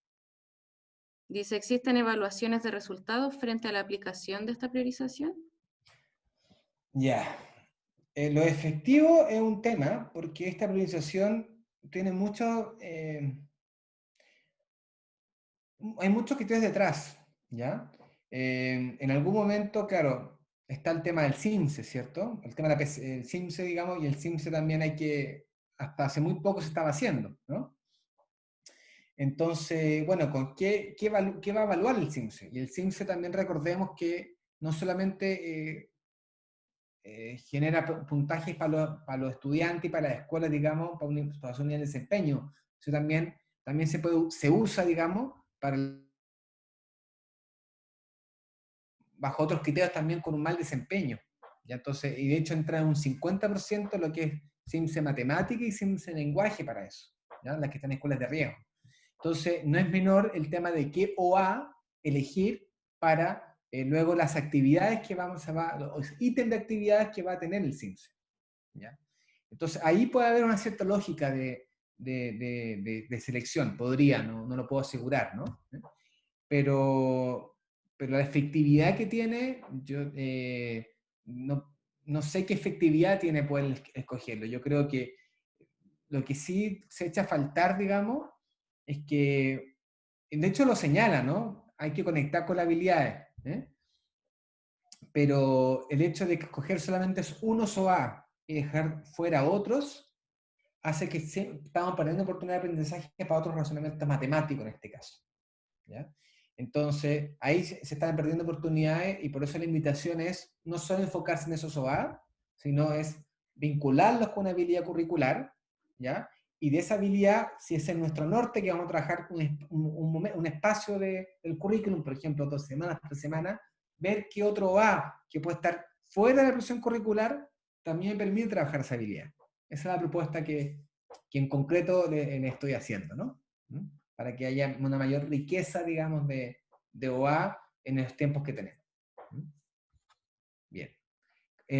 Dice, ¿existen evaluaciones de resultados frente a la aplicación de esta priorización? Ya. Lo efectivo es un tema, porque esta priorización tiene hay muchos criterios detrás, ¿ya? En algún momento, claro, está el tema del CIMSE, ¿cierto? El tema del CIMSE, digamos, y el CIMSE también hasta hace muy poco se estaba haciendo, ¿no? Entonces, bueno, ¿qué va a evaluar el CIMSE? Y el CIMSE también recordemos que no solamente genera puntajes para los estudiantes y para las escuelas, digamos, para su nivel de desempeño, sino también se usa, digamos, bajo otros criterios también con un mal desempeño. ¿Ya? Entonces, y de hecho entra en un 50% lo que es CIMSE matemática y CIMSE lenguaje para eso, ¿ya? Las que están en escuelas de riesgo. Entonces, no es menor el tema de qué OA elegir para luego las actividades los ítems de actividades que va a tener el CIMSE. ¿Ya? Entonces, ahí puede haber una cierta lógica de selección, no lo puedo asegurar, ¿no? Pero la efectividad que tiene, yo no sé qué efectividad tiene poder escogerlo. Yo creo que lo que sí se echa a faltar, digamos, es que, de hecho lo señala, ¿no? Hay que conectar con las habilidades, ¿eh? Pero el hecho de escoger solamente unos OA y dejar fuera otros, hace que estamos perdiendo oportunidad de aprendizaje para otros razonamientos matemáticos en este caso, ¿ya? Entonces, ahí se están perdiendo oportunidades y por eso la invitación es no solo enfocarse en esos OA, sino es vincularlos con una habilidad curricular, ¿ya? Y de esa habilidad, si es en nuestro norte, que vamos a trabajar un espacio del currículum, por ejemplo, 2 semanas, 3 semanas, ver qué otro OA que puede estar fuera de la presión curricular también me permite trabajar esa habilidad. Esa es la propuesta que en concreto le estoy haciendo, ¿no? ¿Mm? Para que haya una mayor riqueza, digamos, de de OA en los tiempos que tenemos. Bien.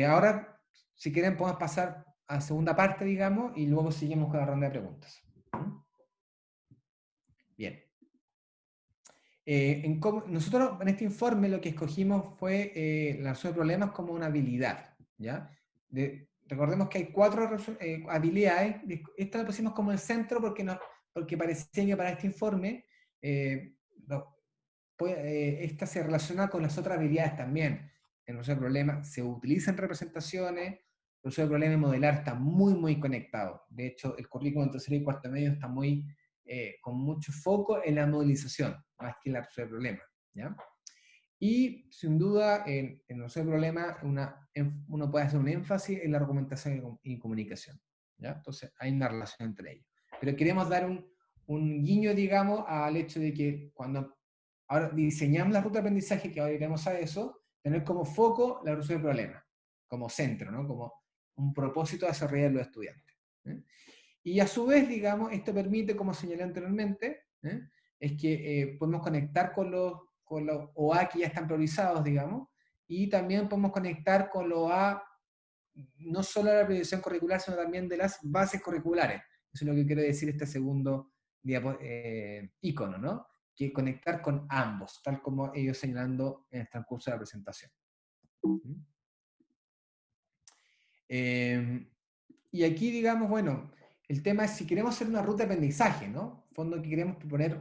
Ahora, si quieren, podemos pasar a la segunda parte, digamos, y luego seguimos con la ronda de preguntas. Bien. Nosotros en este informe lo que escogimos fue la resolución de problemas como una habilidad, ¿ya? Recordemos que hay 4 habilidades, esta la pusimos como el centro porque parecía que para este informe esta se relaciona con las otras habilidades también. En resolución de problemas se utilizan representaciones, resolución de problemas y modelar está muy conectado. De hecho, el currículum de tercero y cuarto medio está con mucho foco en la modelización, más que en la resolución de problemas, ¿ya? Y sin duda, en resolución de problemas, uno puede hacer un énfasis en la argumentación y comunicación, ¿ya? Entonces, hay una relación entre ellos. Pero queremos dar un guiño, digamos, al hecho de que cuando ahora diseñamos la ruta de aprendizaje, que ahora iremos a eso, tener como foco la resolución de problemas, como centro, ¿no? Como un propósito a desarrollar los estudiantes. Y a su vez, digamos, esto permite, como señalé anteriormente, es que podemos conectar con los OA que ya están priorizados, digamos, y también podemos conectar con los OA no solo de la priorización curricular, sino también de las bases curriculares. Eso es lo que quiere decir este segundo icono, ¿no? Que conectar con ambos, tal como ellos señalando en el transcurso de la presentación. Y aquí, digamos, bueno, el tema es si queremos hacer una ruta de aprendizaje, ¿no? En fondo que queremos proponer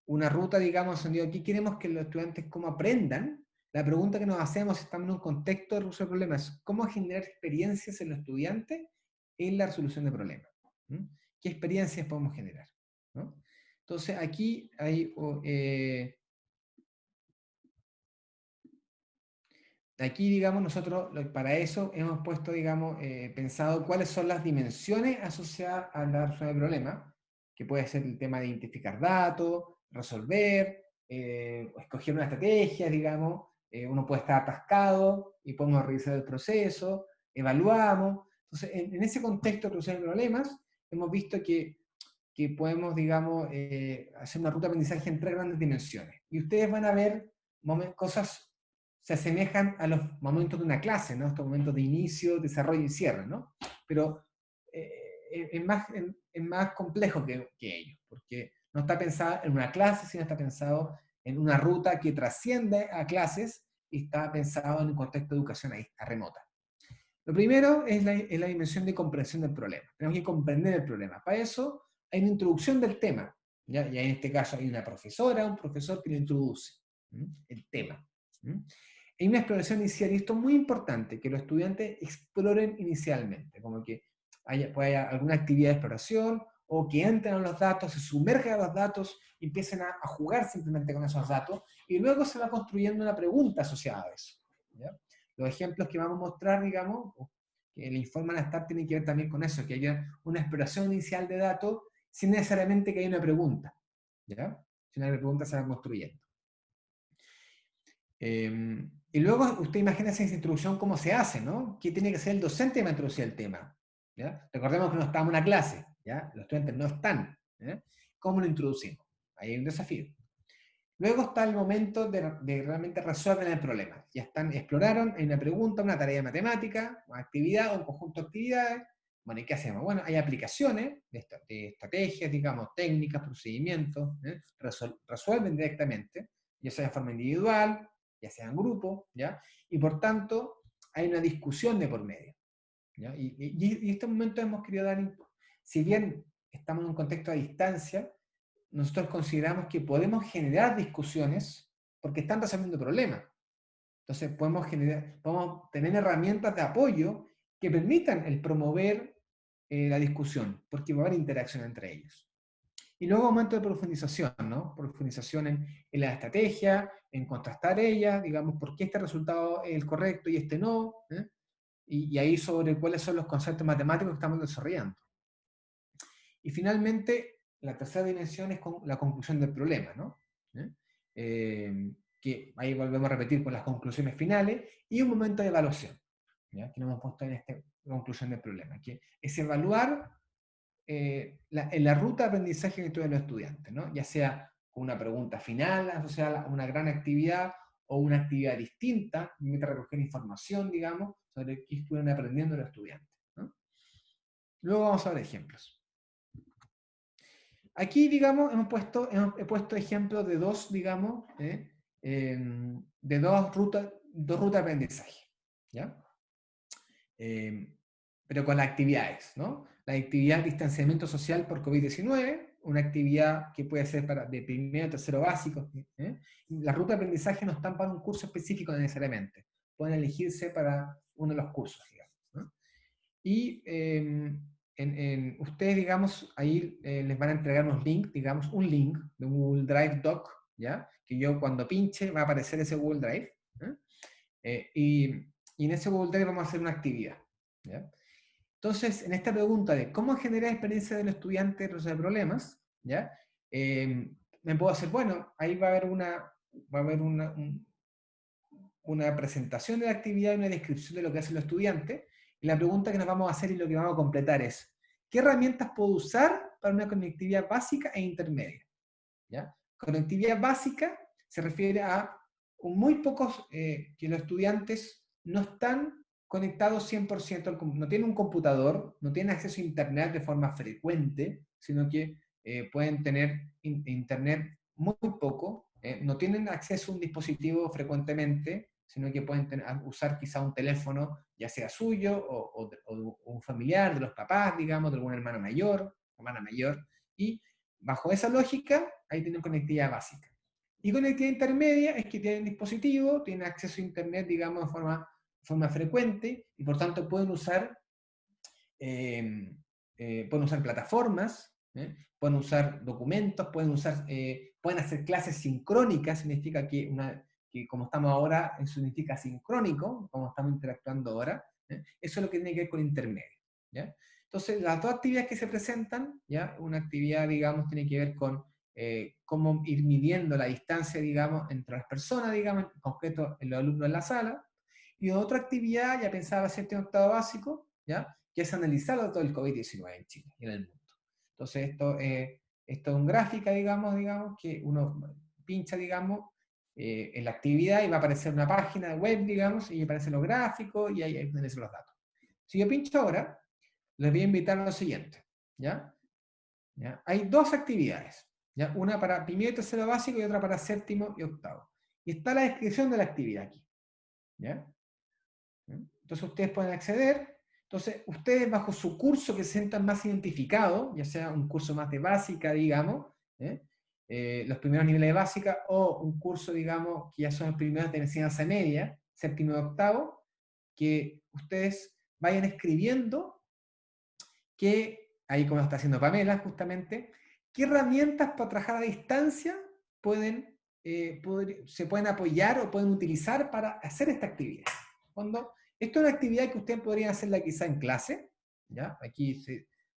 una ruta, digamos, en sentido, aquí queremos que los estudiantes cómo aprendan. La pregunta que nos hacemos, si estamos en un contexto de resolución de problemas, es cómo generar experiencias en los estudiantes en la resolución de problemas. ¿Qué experiencias podemos generar? ¿No? Entonces, aquí hay... Aquí, digamos, nosotros para eso hemos puesto, digamos, pensado cuáles son las dimensiones asociadas a la resolución de problemas, que puede ser el tema de identificar datos, resolver, escoger una estrategia, digamos, uno puede estar atascado y podemos revisar el proceso, evaluamos. Entonces, en ese contexto de resolución de problemas, hemos visto que podemos, digamos, hacer una ruta de aprendizaje en 3 grandes dimensiones. Y ustedes van a ver cosas se asemejan a los momentos de una clase, ¿no? Estos momentos de inicio, desarrollo y cierre, ¿no? Pero es más complejo que ello, porque no está pensado en una clase, sino está pensado en una ruta que trasciende a clases y está pensado en un contexto de educación remota. Lo primero es la dimensión de comprensión del problema. Tenemos que comprender el problema. Para eso hay una introducción del tema. ¿Ya? Y en este caso hay una profesora, un profesor que lo introduce, el tema. Hay una exploración inicial, y esto es muy importante, que los estudiantes exploren inicialmente, como que haya alguna actividad de exploración, o que entren a los datos, se sumerjan a los datos, y empiecen a jugar simplemente con esos datos, y luego se va construyendo una pregunta asociada a eso. ¿Ya? Los ejemplos que vamos a mostrar, digamos, que el informe a la STAR tiene que ver también con eso, que haya una exploración inicial de datos, sin necesariamente que haya una pregunta. ¿Ya? Si una pregunta se va construyendo. Y luego usted imagínese esa introducción cómo se hace, ¿no? ¿Qué tiene que hacer el docente para introducir el tema? ¿Ya? Recordemos que no estamos en una clase, ¿ya? Los estudiantes no están. ¿Ya? ¿Cómo lo introducimos? Ahí hay un desafío. Luego está el momento de realmente resolver el problema. Ya exploraron, hay una pregunta, una tarea de matemática, una actividad, un conjunto de actividades. Bueno, ¿y qué hacemos? Bueno, hay aplicaciones de estrategias, digamos, técnicas, procedimientos, resuelven directamente, ya sea de forma individual, ya sea en grupo, ¿ya? Y por tanto, hay una discusión de por medio, ¿ya? Y en estos momentos hemos querido dar, si bien estamos en un contexto a distancia, nosotros consideramos que podemos generar discusiones porque están resolviendo problemas. Entonces podemos tener herramientas de apoyo que permitan el promover la discusión, porque va a haber interacción entre ellos. Y luego momento de profundización, ¿no? Profundización en la estrategia, en contrastar ella, digamos, por qué este resultado es el correcto y este no, y ahí sobre cuáles son los conceptos matemáticos que estamos desarrollando. Y finalmente, la tercera dimensión es la conclusión del problema, ¿no? Que ahí volvemos a repetir con las conclusiones finales, y un momento de evaluación, ¿ya? Que no hemos puesto en esta conclusión del problema, que es evaluar en la ruta de aprendizaje que tuve los estudiantes, ¿no? Ya sea con una pregunta final asociada a una gran actividad o una actividad distinta, mientras recoger información, digamos, sobre qué estuvieron aprendiendo los estudiantes, ¿no? Luego vamos a ver ejemplos. Aquí, digamos, he puesto ejemplos de dos, digamos, de dos rutas de aprendizaje, ¿ya? Pero con las actividades, ¿no? La actividad de distanciamiento social por COVID-19, una actividad que puede ser de primero a tercero básico. Las rutas de aprendizaje no están para un curso específico necesariamente, pueden elegirse para uno de los cursos, digamos, ¿no? Y ustedes, digamos, ahí les van a entregar unos links, digamos, un link de un Google Drive Doc, ¿ya? Que yo cuando pinche va a aparecer ese Google Drive, y en ese Google Drive vamos a hacer una actividad, ¿ya? Entonces, en esta pregunta de cómo generar experiencia del estudiante en resolver problemas, ¿ya? Me puedo hacer, bueno, ahí va a haber una presentación de la actividad y una descripción de lo que hace el estudiante, y la pregunta que nos vamos a hacer y lo que vamos a completar es, ¿qué herramientas puedo usar para una conectividad básica e intermedia? ¿Ya? Conectividad básica se refiere a muy pocos, que los estudiantes no están conectados 100% no tienen un computador, no tienen acceso a internet de forma frecuente, sino que pueden tener internet muy poco, no tienen acceso a un dispositivo frecuentemente, sino que pueden usar quizá un teléfono, ya sea suyo o un familiar, de los papás, digamos, de algún hermano mayor, hermana mayor, y bajo esa lógica, ahí tienen conectividad básica. Y conectividad intermedia es que tienen dispositivo, tienen acceso a internet, digamos, de forma frecuente, y por tanto pueden usar plataformas, pueden usar documentos, pueden hacer clases sincrónicas, significa que como estamos ahora, significa sincrónico, como estamos interactuando ahora, eso es lo que tiene que ver con intermedio, ¿ya? Entonces, las dos actividades que se presentan, ¿ya? Una actividad, digamos, tiene que ver con cómo ir midiendo la distancia, digamos, entre las personas, digamos, en concreto en los alumnos en la sala, y otra actividad, ya pensaba séptimo octavo básico, ¿ya? Que es analizar todo el COVID-19 en Chile y en el mundo. Entonces, esto es un gráfica, digamos, que uno pincha, digamos, en la actividad y va a aparecer una página web, digamos, y aparecen los gráficos y ahí aparecen los datos. Si yo pincho ahora, les voy a invitar a lo siguiente, ¿ya? ¿Ya? Hay dos actividades, ¿ya? Una para primero y tercero básico y otra para séptimo y octavo. Y está la descripción de la actividad aquí, ¿ya? Entonces ustedes pueden acceder. Entonces ustedes bajo su curso que se sientan más identificados, ya sea un curso más de básica, digamos, los primeros niveles de básica, o un curso, digamos, que ya son los primeros de enseñanza media, séptimo y octavo, que ustedes vayan escribiendo que, ahí como está haciendo Pamela justamente, qué herramientas para trabajar a distancia se pueden apoyar o pueden utilizar para hacer esta actividad. Esto es una actividad que ustedes podrían hacerla quizá en clase, ¿ya? Aquí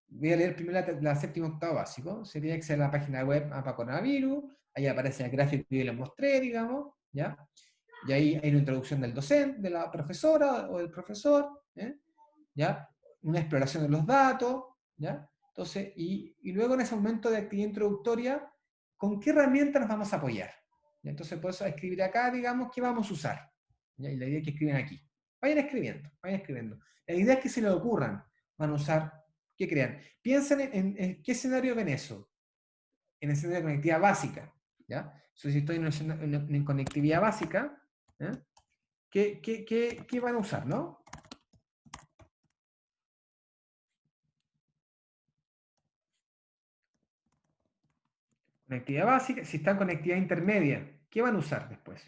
voy a leer primero la séptima octavo básico, sería que sea la página web para coronavirus, ahí aparece el gráfico que yo les mostré, digamos, ¿ya? Y ahí hay una introducción del docente, de la profesora o del profesor, ¿ya? Una exploración de los datos, ¿ya? Entonces, y luego en ese momento de actividad introductoria, ¿con qué herramienta nos vamos a apoyar? ¿Ya? Entonces, puedes escribir acá, digamos, qué vamos a usar, ¿ya? Y la idea es que escriben aquí. Vayan escribiendo, vayan escribiendo. La idea es que se les ocurran, van a usar, ¿qué crean? Piensen en qué escenario ven eso. En el escenario de conectividad básica, ¿ya? Entonces, si estoy en conectividad básica, ¿ya? ¿Qué van a usar, no? Conectividad básica, si está en conectividad intermedia, ¿qué van a usar después?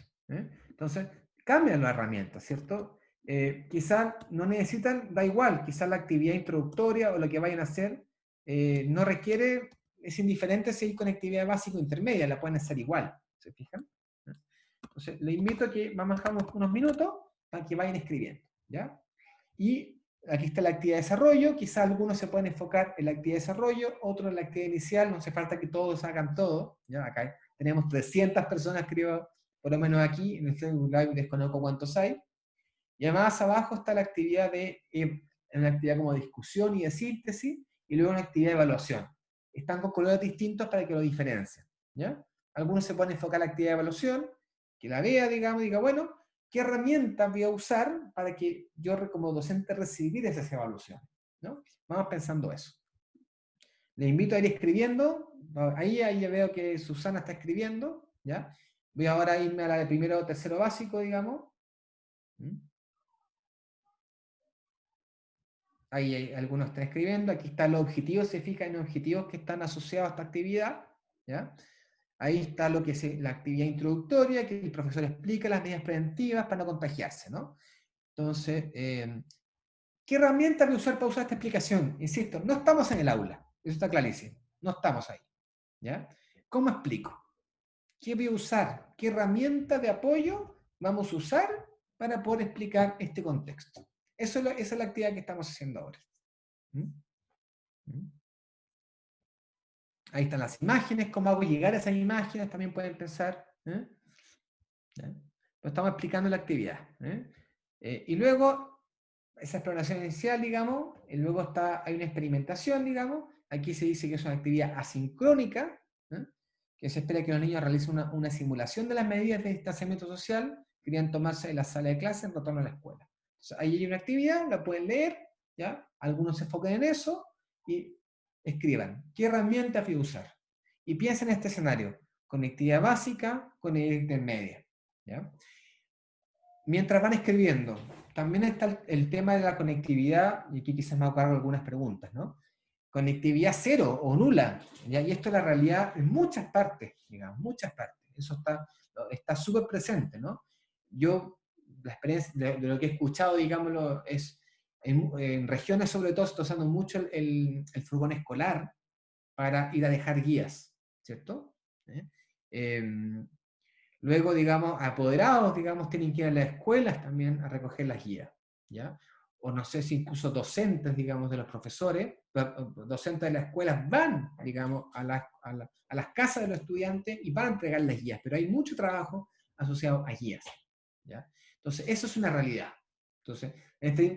Entonces, cambian las herramientas, ¿cierto? Quizás no necesitan, da igual, quizás la actividad introductoria o lo que vayan a hacer no requiere, es indiferente si hay conectividad básica o intermedia, la pueden hacer igual, ¿se fijan? Entonces, les invito a que vamos a dejar unos minutos para que vayan escribiendo, ¿ya? Y aquí está la actividad de desarrollo, quizás algunos se pueden enfocar en la actividad de desarrollo, otros en la actividad inicial, no hace falta que todos hagan todo, ¿ya? Acá tenemos 300 personas, creo, por lo menos aquí, en el Facebook Live desconozco cuántos hay, y además abajo está la actividad una actividad como discusión y de síntesis, y luego una actividad de evaluación. Están con colores distintos para que lo diferencien, ¿ya? Algunos se pueden enfocar en la actividad de evaluación, que la vea, digamos, diga, bueno, ¿qué herramientas voy a usar para que yo como docente recibir esas evaluaciones? ¿No? Vamos pensando eso. Les invito a ir escribiendo. Ahí ya veo que Susana está escribiendo. ¿Ya? Voy ahora a irme a la de primero o tercero básico, digamos. Ahí algunos están escribiendo. Aquí están los objetivos. Se fijan en objetivos que están asociados a esta actividad. ¿Ya? Ahí está lo que es la actividad introductoria, que el profesor explica las medidas preventivas para no contagiarse, ¿no? Entonces, ¿qué herramienta voy a usar para usar esta explicación? Insisto, no estamos en el aula, eso está clarísimo, no estamos ahí, ¿ya? ¿Cómo explico? ¿Qué voy a usar? ¿Qué herramienta de apoyo vamos a usar para poder explicar este contexto? Esa es la actividad que estamos haciendo ahora. ¿Mm? ¿Mm? Ahí están las imágenes, cómo hago llegar a esas imágenes, también pueden pensar. ¿Ya? Lo estamos explicando la actividad. Y luego, esa exploración inicial, digamos, y luego hay una experimentación, digamos. Aquí se dice que es una actividad asincrónica, que se espera que los niños realicen una simulación de las medidas de distanciamiento social que querían tomarse en la sala de clase en retorno a la escuela. Entonces, ahí hay una actividad, la pueden leer, ¿ya? Algunos se enfocan en eso y escriban, ¿qué herramientas voy a usar? Y piensen en este escenario, conectividad básica, conectividad intermedia. ¿Ya? Mientras van escribiendo, también está el tema de la conectividad, y aquí quizás me hago cargo de algunas preguntas, ¿no? Conectividad cero o nula, ¿ya? Y esto es la realidad en muchas partes, digamos, muchas partes. Eso está súper presente, ¿no? Yo, la experiencia de lo que he escuchado, digámoslo, es en regiones sobre todo se está usando mucho el furgón escolar para ir a dejar guías, ¿cierto? ¿Eh? Em, Luego, digamos, apoderados, digamos, tienen que ir a las escuelas también a recoger las guías, ¿ya? O no sé si incluso docentes, digamos, de los profesores, docentes de las escuelas van, digamos, a las casas de los estudiantes y van a entregar las guías, pero hay mucho trabajo asociado a guías, ¿ya? Entonces, eso es una realidad. Entonces,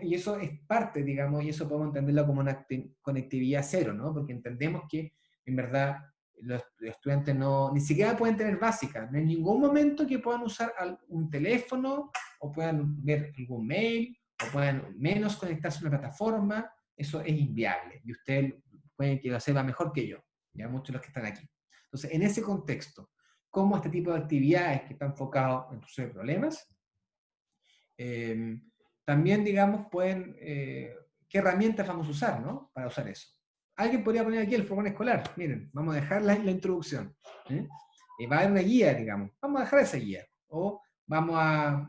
y eso es parte, digamos, y eso podemos entenderlo como una conectividad cero, ¿no? Porque entendemos que, en verdad, los estudiantes ni siquiera pueden tener básica, no hay ningún momento que puedan usar un teléfono o puedan ver algún mail o puedan menos conectarse a una plataforma, eso es inviable y usted puede que lo sepa mejor que yo, ya muchos de los que están aquí. Entonces, en ese contexto, ¿cómo este tipo de actividades que están enfocadas en resolver problemas? También, digamos, ¿qué herramientas vamos a usar, ¿no? Para usar eso. Alguien podría poner aquí el furgón escolar. Miren, vamos a dejar la introducción. Y va a haber una guía, digamos. Vamos a dejar esa guía. O vamos a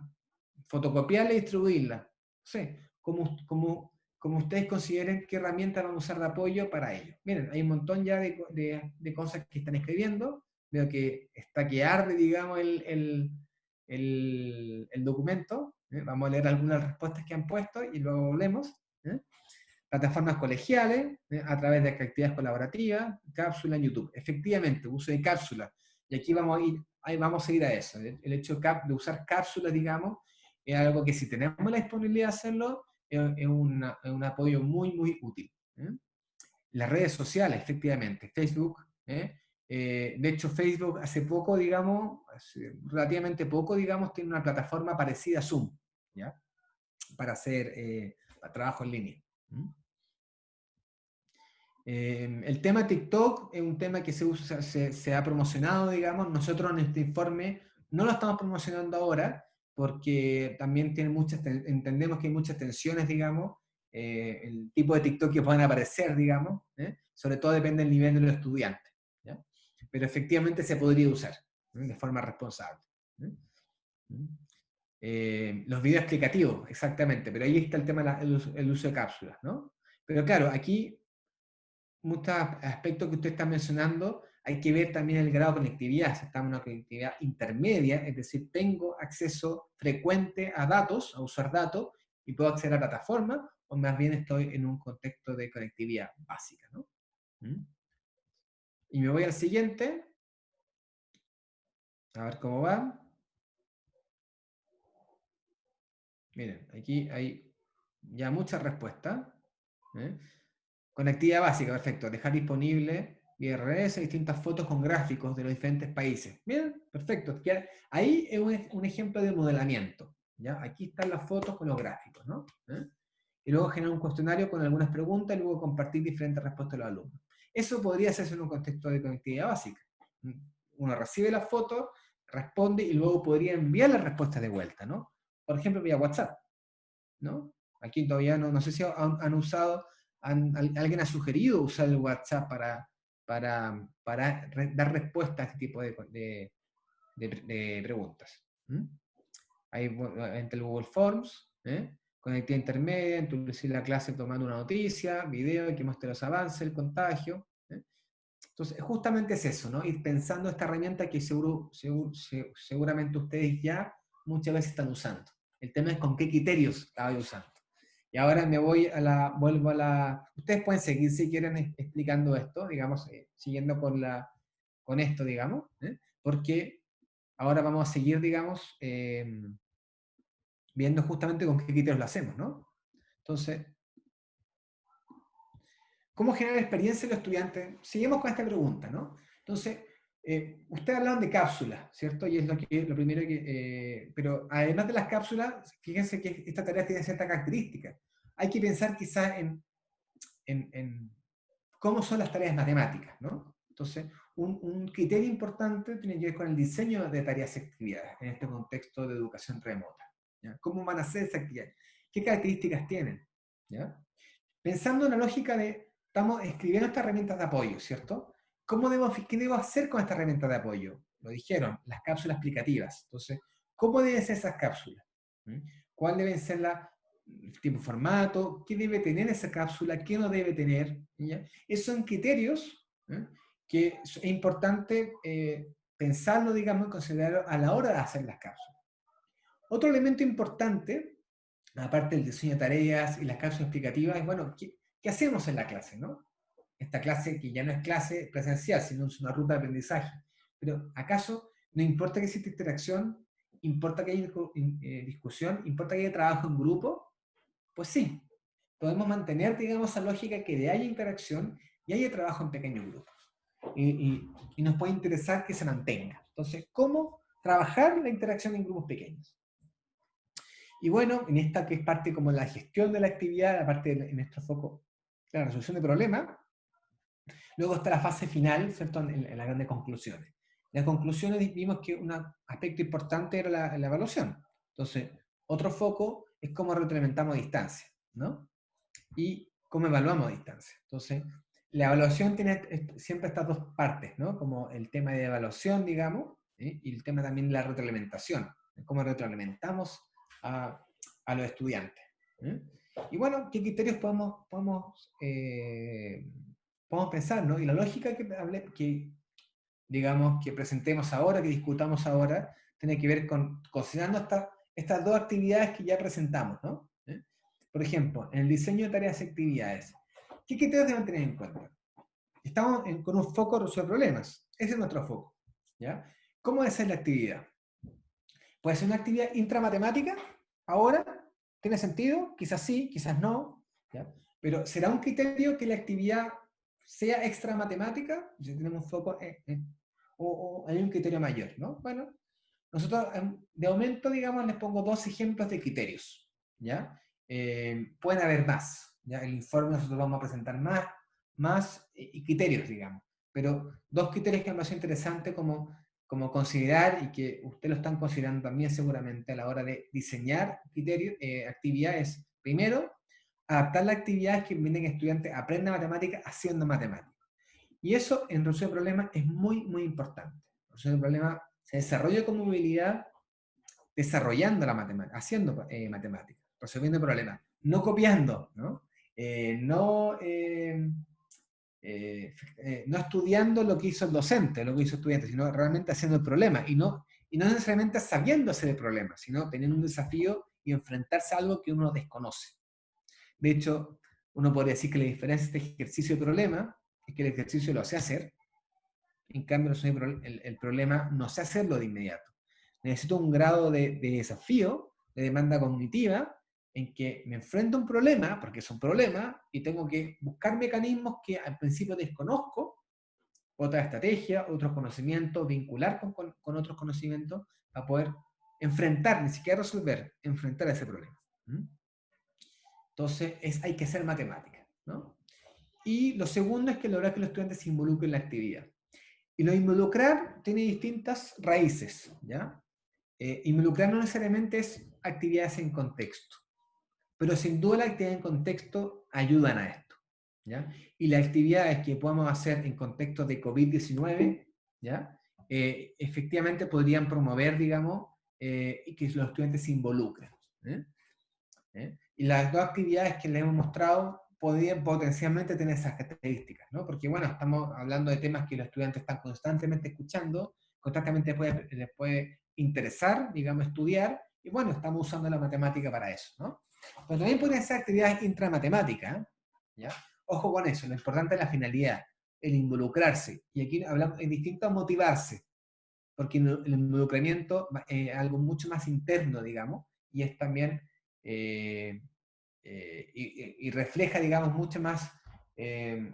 fotocopiarla y distribuirla. No sé, como ustedes consideren qué herramientas vamos a usar de apoyo para ello. Miren, hay un montón ya de cosas que están escribiendo. Veo que está que arde, digamos, el documento. Vamos a leer algunas respuestas que han puesto y luego volvemos. Plataformas colegiales, a través de actividades colaborativas, cápsula en YouTube. Efectivamente, uso de cápsula. Y aquí vamos a ir a eso. El hecho de usar cápsulas, digamos, es algo que si tenemos la disponibilidad de hacerlo, es un apoyo muy, muy útil. Las redes sociales, efectivamente, Facebook. De hecho, Facebook hace poco, digamos, relativamente poco, digamos, tiene una plataforma parecida a Zoom, ¿ya? Para hacer trabajo en línea. El tema TikTok es un tema que se ha promocionado, digamos. Nosotros en este informe no lo estamos promocionando ahora porque también entendemos que hay muchas tensiones, digamos, el tipo de TikTok que pueden aparecer, digamos, sobre todo depende del nivel de los estudiantes, ¿ya? Pero efectivamente se podría usar de forma responsable. Los videos explicativos, exactamente, pero ahí está el tema del uso de cápsulas, ¿no? Pero claro, aquí muchos aspectos que usted está mencionando, hay que ver también el grado de conectividad. Si estamos en una conectividad intermedia, es decir, tengo acceso frecuente a datos, a usar datos, y puedo acceder a plataformas, o más bien estoy en un contexto de conectividad básica, ¿no? Y me voy al siguiente, a ver cómo va. Miren, aquí hay ya muchas respuestas. Conectividad básica, perfecto. Dejar disponible IRS, distintas fotos con gráficos de los diferentes países. Bien, perfecto. Ahí es un ejemplo de modelamiento. ¿Ya? Aquí están las fotos con los gráficos, ¿no? Y luego generar un cuestionario con algunas preguntas y luego compartir diferentes respuestas de los alumnos. Eso podría hacerse en un contexto de conectividad básica. Uno recibe la foto, responde y luego podría enviar las respuestas de vuelta, ¿no? Por ejemplo, vía WhatsApp, ¿no? Aquí todavía no sé si han usado, alguien ha sugerido usar el WhatsApp para dar respuesta a este tipo de preguntas. Ahí entre el Google Forms, conectividad intermedia, introducir la clase tomando una noticia, video que muestre los avances, el contagio. Entonces, justamente es eso, ¿no? Ir pensando esta herramienta que seguramente ustedes ya muchas veces están usando. El tema es con qué criterios la voy usando. Y ahora vuelvo a la... Ustedes pueden seguir si quieren explicando esto, digamos, siguiendo con esto, digamos, porque ahora vamos a seguir, digamos, viendo justamente con qué criterios lo hacemos, ¿no? Entonces, ¿cómo generar experiencia en los estudiantes? Seguimos con esta pregunta, ¿no? Entonces, ustedes hablaron de cápsulas, ¿cierto? Y es lo primero que... pero además de las cápsulas, fíjense que esta tarea tiene ciertas características. Hay que pensar quizás en cómo son las tareas matemáticas, ¿no? Entonces, un criterio importante tiene que ver con el diseño de tareas y actividades en este contexto de educación remota. ¿Ya? ¿Cómo van a hacer esas actividades? ¿Qué características tienen? ¿Ya? Pensando en la lógica de, estamos escribiendo estas herramientas de apoyo, ¿cierto? ¿Qué debo hacer con esta herramienta de apoyo? Lo dijeron, las cápsulas explicativas. Entonces, ¿cómo deben ser esas cápsulas? ¿Cuál deben ser el tipo de formato? ¿Qué debe tener esa cápsula? ¿Qué no debe tener? ¿Ya? Esos son criterios que es importante pensarlo, digamos, y considerarlo a la hora de hacer las cápsulas. Otro elemento importante, aparte del diseño de tareas y las cápsulas explicativas, es, bueno, ¿qué hacemos en la clase, no? Esta clase que ya no es clase presencial, sino es una ruta de aprendizaje. Pero, ¿acaso no importa que exista interacción? ¿Importa que haya discusión? ¿Importa que haya trabajo en grupo? Pues sí, podemos mantener, digamos, esa lógica que de haya interacción y haya trabajo en pequeños grupos. Y nos puede interesar que se mantenga. Entonces, ¿cómo trabajar la interacción en grupos pequeños? Y bueno, en esta que es parte como la gestión de la actividad, aparte de nuestro foco, la resolución de problemas, luego está la fase final, ¿cierto? En las grandes conclusiones. Las conclusiones vimos que un aspecto importante era la evaluación. Entonces, otro foco es cómo retroalimentamos a distancia, ¿no? Y cómo evaluamos a distancia. Entonces, la evaluación tiene siempre estas dos partes, ¿no? Como el tema de evaluación, digamos, y el tema también de la retroalimentación, cómo retroalimentamos a los estudiantes. Y bueno, ¿qué criterios podemos pensar, ¿no? Y la lógica digamos, que presentemos ahora, que discutamos ahora, tiene que ver con considerando estas dos actividades que ya presentamos, ¿no? Por ejemplo, en el diseño de tareas y actividades, ¿qué criterios deben tener en cuenta? Estamos con un foco de resolver problemas. Ese es nuestro foco, ¿ya? ¿Cómo debe ser la actividad? ¿Puede ser una actividad intramatemática? ¿Ahora? ¿Tiene sentido? Quizás sí, quizás no, ¿ya? Pero ¿será un criterio que la actividad sea extra matemática? Si tenemos un foco o hay un criterio mayor, ¿no? Bueno, nosotros de momento, digamos, les pongo dos ejemplos de criterios, ¿ya? Pueden haber más, ¿ya? El informe nosotros vamos a presentar más criterios, digamos, pero dos criterios que me parece interesante como considerar y que ustedes lo están considerando también seguramente a la hora de diseñar criterios, actividades. Primero, adaptar las actividades que permiten que estudiantes aprendan matemáticas haciendo matemáticas. Y eso en resolución de problemas es muy, muy importante. Resolución de problemas se desarrolla con movilidad desarrollando la matemática, haciendo matemáticas, resolviendo problemas, no copiando, ¿no? No estudiando lo que hizo el docente, lo que hizo el estudiante, sino realmente haciendo el problema, y no necesariamente sabiendo hacer el problema, sino teniendo un desafío y enfrentarse a algo que uno desconoce. De hecho, uno podría decir que la diferencia de este ejercicio de problema es que el ejercicio lo sé hacer, en cambio el problema no sé hacerlo de inmediato. Necesito un grado de desafío, de demanda cognitiva, en que me enfrento a un problema, porque es un problema, y tengo que buscar mecanismos que al principio desconozco, otra estrategia, otros conocimientos, vincular con otros conocimientos para poder enfrentar, ni siquiera resolver, enfrentar ese problema. ¿Mm? Entonces, hay que hacer matemática, ¿no? Y lo segundo es que lograr que los estudiantes se involucren en la actividad. Y lo involucrar tiene distintas raíces, ¿ya? Involucrar no necesariamente es actividades en contexto, pero sin duda las actividades en contexto ayudan a esto, ¿ya? Y las actividades que podamos hacer en contexto de COVID-19, ¿ya? Efectivamente podrían promover, digamos, y que los estudiantes se involucren. ¿Eh? Y las dos actividades que les hemos mostrado podrían potencialmente tener esas características, ¿no? Porque, bueno, estamos hablando de temas que los estudiantes están constantemente escuchando, constantemente les puede interesar, digamos, estudiar, y bueno, estamos usando la matemática para eso, ¿no? Pero también pueden ser actividades intramatemáticas, ¿ya? Ojo con eso, lo importante es la finalidad, el involucrarse. Y aquí hablamos, es distinto a motivarse, porque el involucramiento es algo mucho más interno, digamos, y es también, y refleja, digamos, mucho más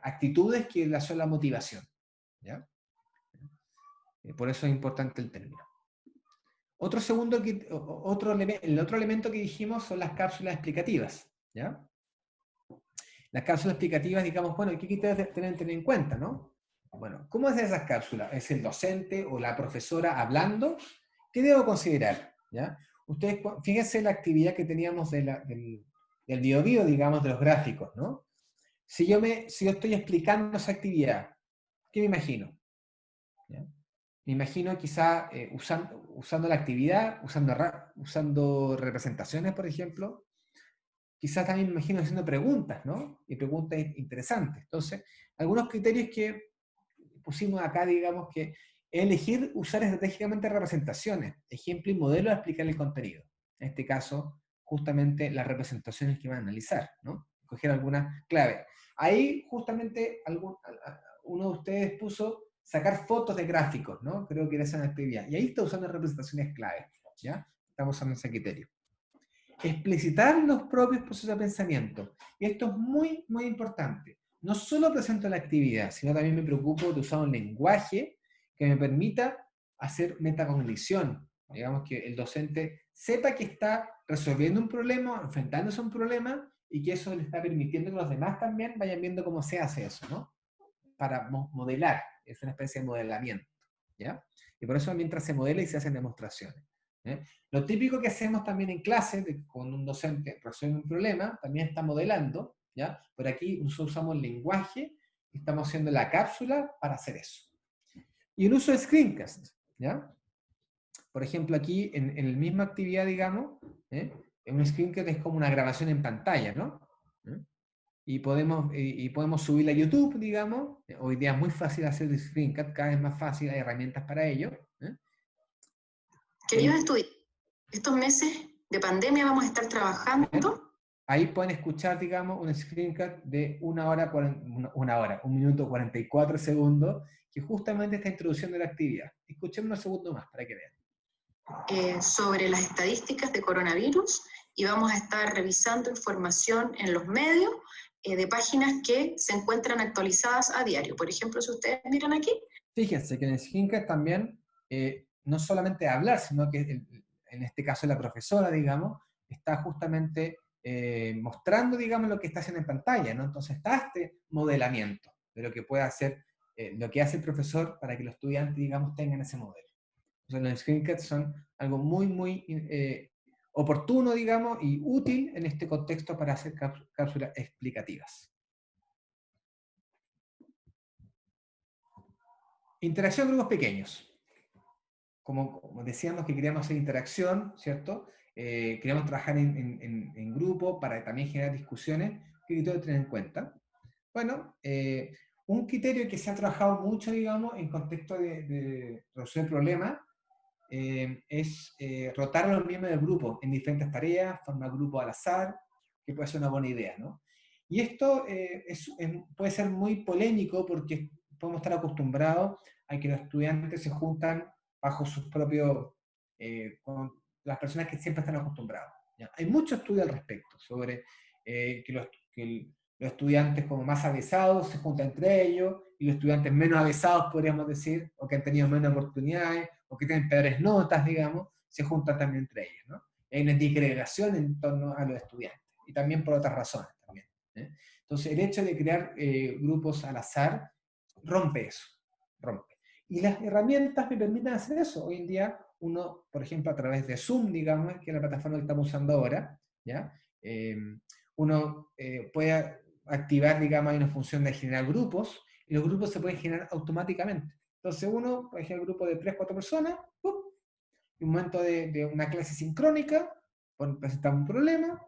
actitudes que la sola motivación, ¿ya? Por eso es importante el término. El otro elemento que dijimos son las cápsulas explicativas, ¿ya? Las cápsulas explicativas, digamos, bueno, ¿qué criterios tener en cuenta, no? Bueno, ¿cómo es esas cápsulas? ¿Es el docente o la profesora hablando? ¿Qué debo considerar? ¿Ya? Ustedes, fíjense la actividad que teníamos del bio, digamos, de los gráficos, ¿no? Si yo estoy explicando esa actividad, ¿qué me imagino? ¿Ya? Me imagino quizá usando la actividad, usando representaciones, por ejemplo. Quizás también me imagino haciendo preguntas, ¿no? Y preguntas interesantes. Entonces, algunos criterios que pusimos acá, digamos, que es elegir usar estratégicamente representaciones, ejemplo y modelo a explicar el contenido. En este caso, justamente las representaciones que van a analizar, ¿no? Coger algunas claves. Ahí, justamente, uno de ustedes puso sacar fotos de gráficos, ¿no? Creo que era esa actividad. Y ahí está usando representaciones claves, ¿ya? Estamos usando ese criterio. Explicitar los propios procesos de pensamiento. Y esto es muy, muy importante. No solo presento la actividad, sino también me preocupo de usar un lenguaje que me permita hacer metacognición. Digamos que el docente sepa que está resolviendo un problema, enfrentándose a un problema, y que eso le está permitiendo que los demás también vayan viendo cómo se hace eso, ¿no? Para modelar, es una especie de modelamiento, ¿ya? Y por eso mientras se modela y se hacen demostraciones. ¿Eh? Lo típico que hacemos también en clase, con un docente resuelve un problema, también está modelando, ¿ya? Por aquí nosotros usamos el lenguaje y estamos haciendo la cápsula para hacer eso. Y el uso de screencast, ¿ya? Por ejemplo, aquí en la misma actividad, digamos, un screencast es como una grabación en pantalla, ¿no? ¿Eh? Y podemos subirla a YouTube, digamos. Hoy día es muy fácil hacer screencast, cada vez más fácil, hay herramientas para ello. Queridos estudiantes, estos meses de pandemia vamos a estar trabajando. Ahí pueden escuchar, digamos, un screencast de 1 minuto 44 segundos, que justamente está introduciendo la actividad. Escuchemos unos segundos más para que vean. Sobre las estadísticas de coronavirus y vamos a estar revisando información en los medios de páginas que se encuentran actualizadas a diario. Por ejemplo, si ustedes miran aquí. Fíjense que en el screencast también no solamente hablar, sino que en este caso la profesora, digamos, está justamente mostrando, digamos, lo que está haciendo en pantalla, ¿no? Entonces está este modelamiento de lo que puede hacer, lo que hace el profesor para que los estudiantes, digamos, tengan ese modelo. Entonces los screencasts son algo muy, muy oportuno, digamos, y útil en este contexto para hacer cápsulas explicativas. Interacción en grupos pequeños. Como decíamos que queríamos hacer interacción, ¿cierto? Queríamos trabajar en grupo para también generar discusiones. ¿Qué criterio tener en cuenta? Bueno, un criterio que se ha trabajado mucho, digamos, en contexto de resolver problemas, es rotar a los miembros del grupo en diferentes tareas, formar grupos al azar, que puede ser una buena idea, ¿no? Y esto puede ser muy polémico porque podemos estar acostumbrados a que los estudiantes se juntan bajo sus propios, con las personas que siempre están acostumbrados, ¿ya? Hay mucho estudio al respecto sobre que los estudiantes como más avesados se juntan entre ellos, y los estudiantes menos avesados, podríamos decir, o que han tenido menos oportunidades, o que tienen peores notas, digamos, se juntan también entre ellos, ¿no? Hay una disgregación en torno a los estudiantes, y también por otras razones también, ¿eh? Entonces, el hecho de crear grupos al azar rompe eso, rompe. Y las herramientas me permiten hacer eso. Hoy en día, uno, por ejemplo, a través de Zoom, digamos, que es la plataforma que estamos usando ahora, ¿ya? Uno puede activar, digamos, hay una función de generar grupos, y los grupos se pueden generar automáticamente. Entonces uno puede generar un grupo de 3, 4 personas, ¡pum! Y un momento de una clase sincrónica, presentamos un problema,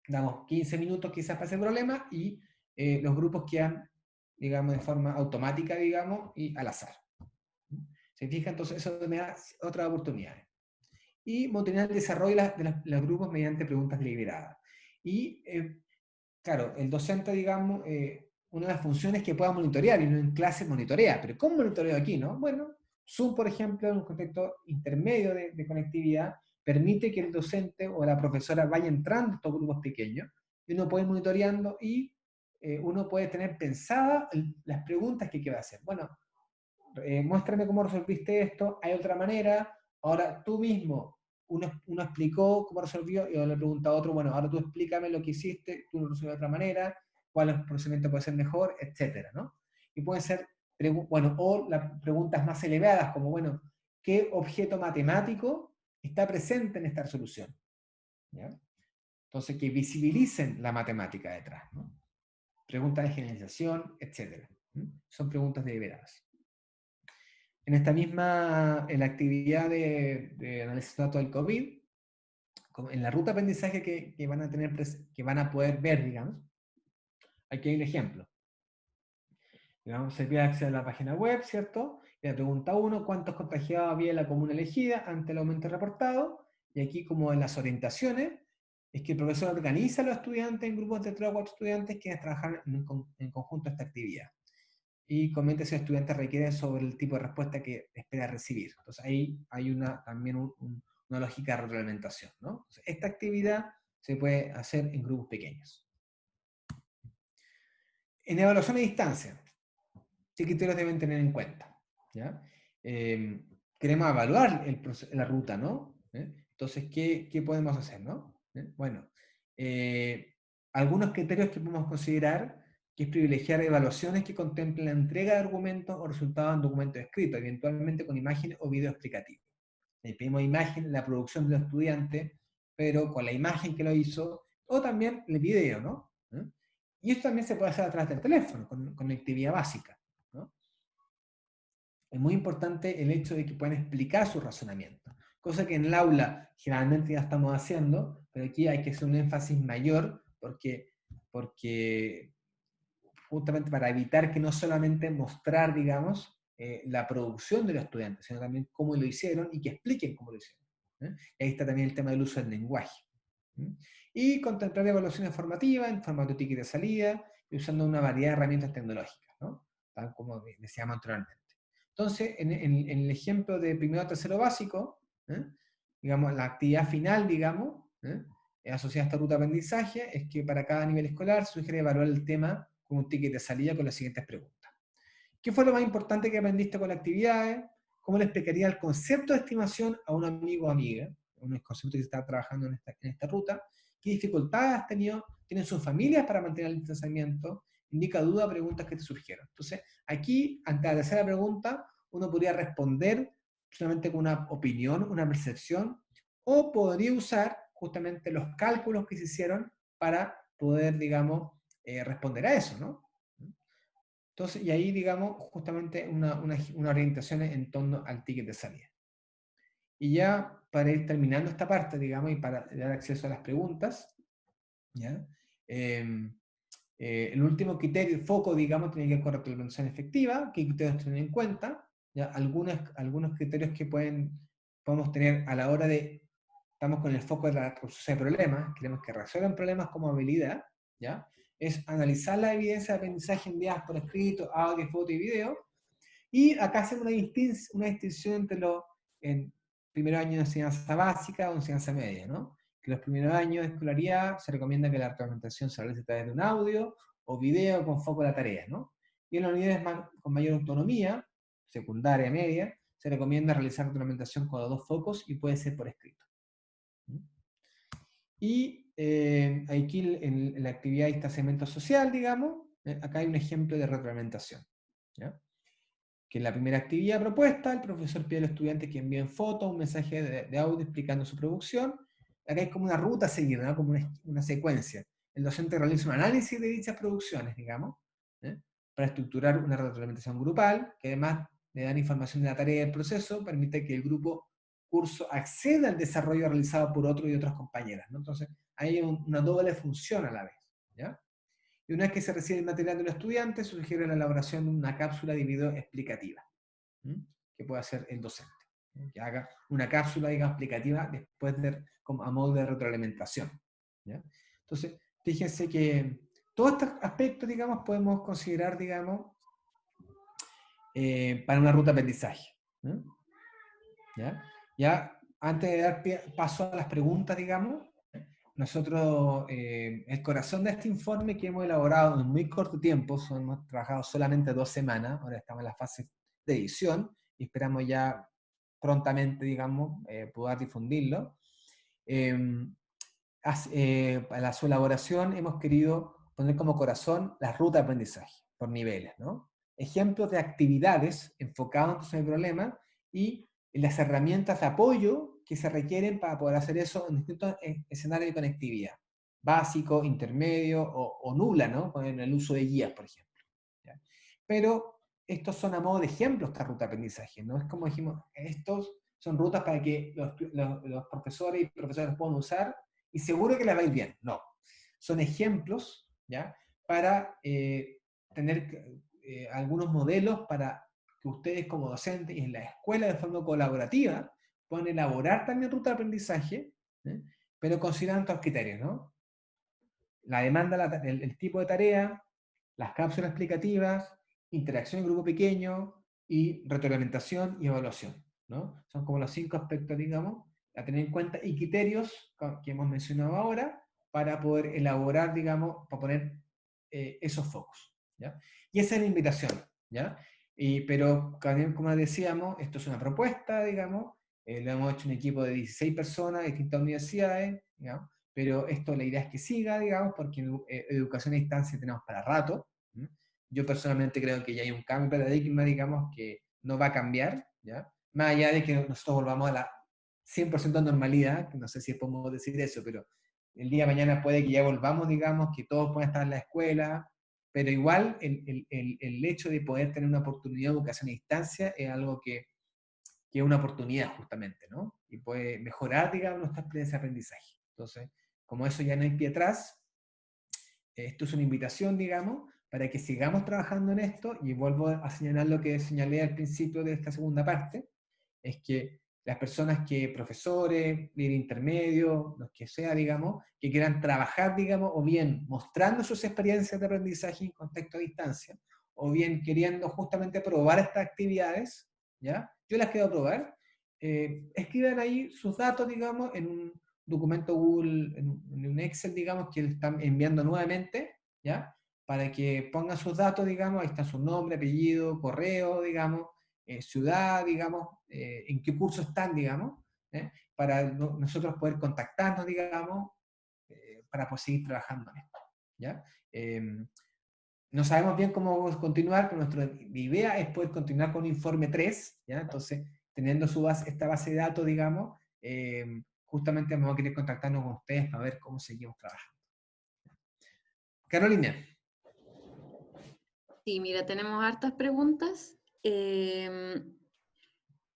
damos 15 minutos quizás para ese problema, y los grupos quedan, digamos, de forma automática, digamos, y al azar. ¿Se fija? Entonces eso me da otras oportunidades. Y monitorear el desarrollo de los grupos mediante preguntas deliberadas. Y claro, el docente, digamos, una de las funciones que pueda monitorear, y no en clase monitorea, pero ¿cómo monitoreo aquí, no? Bueno, Zoom, por ejemplo, en un contexto intermedio de conectividad, permite que el docente o la profesora vaya entrando a estos grupos pequeños, y uno puede ir monitoreando, y uno puede tener pensadas las preguntas que quiera hacer. Bueno, muéstrame cómo resolviste esto, hay otra manera, ahora tú mismo, uno explicó cómo resolvió, y yo le pregunto a otro, bueno, ahora tú explícame lo que hiciste, tú lo resolviste de otra manera, cuál es el procedimiento puede ser mejor, etcétera, ¿no? Y pueden ser, bueno, o las preguntas más elevadas, como, bueno, ¿qué objeto matemático está presente en esta resolución? ¿Ya? Entonces, que visibilicen la matemática detrás, ¿no? Preguntas de generalización, etcétera. Son preguntas deliberadas. En esta misma, en la actividad de análisis de datos del COVID, en la ruta de aprendizaje que van a tener, que van a poder ver, digamos, aquí hay un ejemplo. Digamos, se pide acceso a la página web, ¿cierto? Y la pregunta 1, ¿cuántos contagiados había en la comuna elegida ante el aumento reportado? Y aquí, como en las orientaciones, es que el profesor organiza a los estudiantes en grupos de 3 o 4 estudiantes quienes trabajan en conjunto esta actividad. Y comenta si el estudiante requiere sobre el tipo de respuesta que espera recibir. Entonces ahí hay también una lógica de retroalimentación, ¿no? Entonces, esta actividad se puede hacer en grupos pequeños. En evaluación a distancia, ¿qué criterios deben tener en cuenta? ¿Ya? Queremos evaluar la ruta, ¿no? Entonces, ¿qué podemos hacer, no? Bueno, algunos criterios que podemos considerar, que es privilegiar evaluaciones que contemplen la entrega de argumentos o resultados en documentos escritos, eventualmente con imágenes o video explicativo. Le pedimos imagen, la producción del estudiante, pero con la imagen que lo hizo, o también el video, ¿no? Y esto también se puede hacer a través del teléfono, con conectividad básica, ¿no? Es muy importante el hecho de que puedan explicar su razonamiento, cosa que en el aula generalmente ya estamos haciendo, pero aquí hay que hacer un énfasis mayor, porque justamente para evitar que no solamente mostrar, digamos, la producción de los estudiantes, sino también cómo lo hicieron y que expliquen cómo lo hicieron. Y ahí está también el tema del uso del lenguaje. Y contemplar evaluaciones formativas en formato ticket de salida y usando una variedad de herramientas tecnológicas, ¿no? Tal como decíamos anteriormente. Entonces, en el ejemplo de primero a tercero básico, digamos, la actividad final, digamos, asociada a esta ruta de aprendizaje, es que para cada nivel escolar se sugiere evaluar el tema con un ticket de salida con las siguientes preguntas. ¿Qué fue lo más importante que aprendiste con las actividades? ¿Cómo le explicaría el concepto de estimación a un amigo o amiga? Un concepto que está trabajando en esta ruta. ¿Qué dificultades tienen sus familias para mantener el distanciamiento? Indica dudas, preguntas que te surgieron. Entonces, aquí, ante la tercera pregunta, uno podría responder solamente con una opinión, una percepción, o podría usar justamente los cálculos que se hicieron para poder, digamos, responder a eso, ¿no? Entonces, y ahí, digamos, justamente una orientación en torno al ticket de salida. Y ya para ir terminando esta parte, digamos, y para dar acceso a las preguntas, ¿ya? El último criterio, el foco, digamos, tiene que ver con retroalimentación efectiva, qué criterios tener en cuenta, ¿ya? Algunos criterios que podemos tener a la hora de, estamos con el foco de la resolución de problemas, queremos que resuelvan problemas como habilidad, ¿ya? Es analizar la evidencia de aprendizaje enviadas por escrito, audio, foto y video, y acá hacemos una distinción entre los primeros años de enseñanza básica o enseñanza media, ¿no? Que los primeros años de escolaridad se recomienda que la retroalimentación se realice a través de un audio o video con foco en la tarea, ¿no? Y en las unidades con mayor autonomía, secundaria, media, se recomienda realizar retroalimentación con los 2 focos y puede ser por escrito. Y aquí en la actividad de distanciamiento social, digamos, acá hay un ejemplo de retroalimentación. ¿Ya? Que en la primera actividad propuesta, el profesor pide al estudiante que envíen fotos, un mensaje de audio explicando su producción. Acá hay como una ruta a seguir, ¿no? Como una secuencia. El docente realiza un análisis de dichas producciones, digamos, ¿eh? Para estructurar una retroalimentación grupal, que además de dar información de la tarea y del proceso, permite que el grupo curso acceda al desarrollo realizado por otro y otras compañeras, ¿no? Entonces, hay una doble función a la vez, ¿ya? Y una vez que se recibe el material de los estudiantes, se sugiere la elaboración de una cápsula de video explicativa, ¿m? Que pueda hacer el docente, ¿no? Que haga una cápsula, digamos, explicativa después como a modo de retroalimentación, ¿ya? Entonces, fíjense que todos estos aspectos, digamos, podemos considerar, digamos, para una ruta de aprendizaje, ¿no? ¿Ya? Ya, antes de dar paso a las preguntas, digamos, nosotros, el corazón de este informe que hemos elaborado en muy corto tiempo, hemos trabajado solamente 2 semanas, ahora estamos en la fase de edición, y esperamos ya prontamente, digamos, poder difundirlo. Para su elaboración hemos querido poner como corazón las rutas de aprendizaje, por niveles, ¿no? Ejemplos de actividades enfocadas en el problema y las herramientas de apoyo que se requieren para poder hacer eso en distintos escenarios de conectividad, básico, intermedio o nula, ¿no? Con el uso de guías, por ejemplo. ¿Ya? Pero estos son a modo de ejemplo esta ruta de aprendizaje, ¿no? Es como dijimos, estos son rutas para que los profesores y profesoras puedan usar y seguro que les va a ir bien. No, son ejemplos, ¿ya? Para tener algunos modelos para que ustedes como docentes y en la escuela de forma colaborativa puedan elaborar también ruta de aprendizaje, ¿eh? Pero considerando estos criterios, ¿no? La demanda, el tipo de tarea, las cápsulas explicativas, interacción en grupo pequeño y retroalimentación y evaluación, ¿no? Son como los 5 aspectos, digamos, a tener en cuenta y criterios que hemos mencionado ahora para poder elaborar, digamos, para poner esos focos, ¿ya? Y esa es la invitación, ¿ya? Pero, como decíamos, esto es una propuesta, digamos, lo hemos hecho un equipo de 16 personas de distintas universidades, digamos, pero esto la idea es que siga, digamos, porque en educación a distancia tenemos para rato. ¿Mm? Yo personalmente creo que ya hay un cambio de paradigma, digamos, que no va a cambiar, ¿ya? Más allá de que nosotros volvamos a la 100% normalidad, que no sé si podemos decir eso, pero el día de mañana puede que ya volvamos, digamos, que todos puedan estar en la escuela, pero igual el hecho de poder tener una oportunidad de educación a distancia es algo que es una oportunidad justamente, ¿no? Y puede mejorar, digamos, nuestra experiencia de aprendizaje. Entonces, como eso ya no hay pie atrás, esto es una invitación, digamos, para que sigamos trabajando en esto, y vuelvo a señalar lo que señalé al principio de esta segunda parte, es que las personas profesores, líder intermedio, los que sea, digamos, que quieran trabajar, digamos, o bien mostrando sus experiencias de aprendizaje en contexto a distancia, o bien queriendo justamente probar estas actividades, ¿ya? Yo las quiero probar, escriban ahí sus datos, digamos, en un documento Google, en un Excel, digamos, que le están enviando nuevamente, ¿ya? Para que pongan sus datos, digamos, ahí está su nombre, apellido, correo, digamos, ciudad, digamos, en qué curso están, digamos, para nosotros poder contactarnos, digamos, para poder seguir trabajando en esto, ¿ya? No sabemos bien cómo vamos a continuar, pero nuestra idea es poder continuar con informe 3, ¿ya? Entonces, teniendo esta base de datos, digamos, justamente vamos a querer contactarnos con ustedes para ver cómo seguimos trabajando. Carolina. Sí, mira, tenemos hartas preguntas.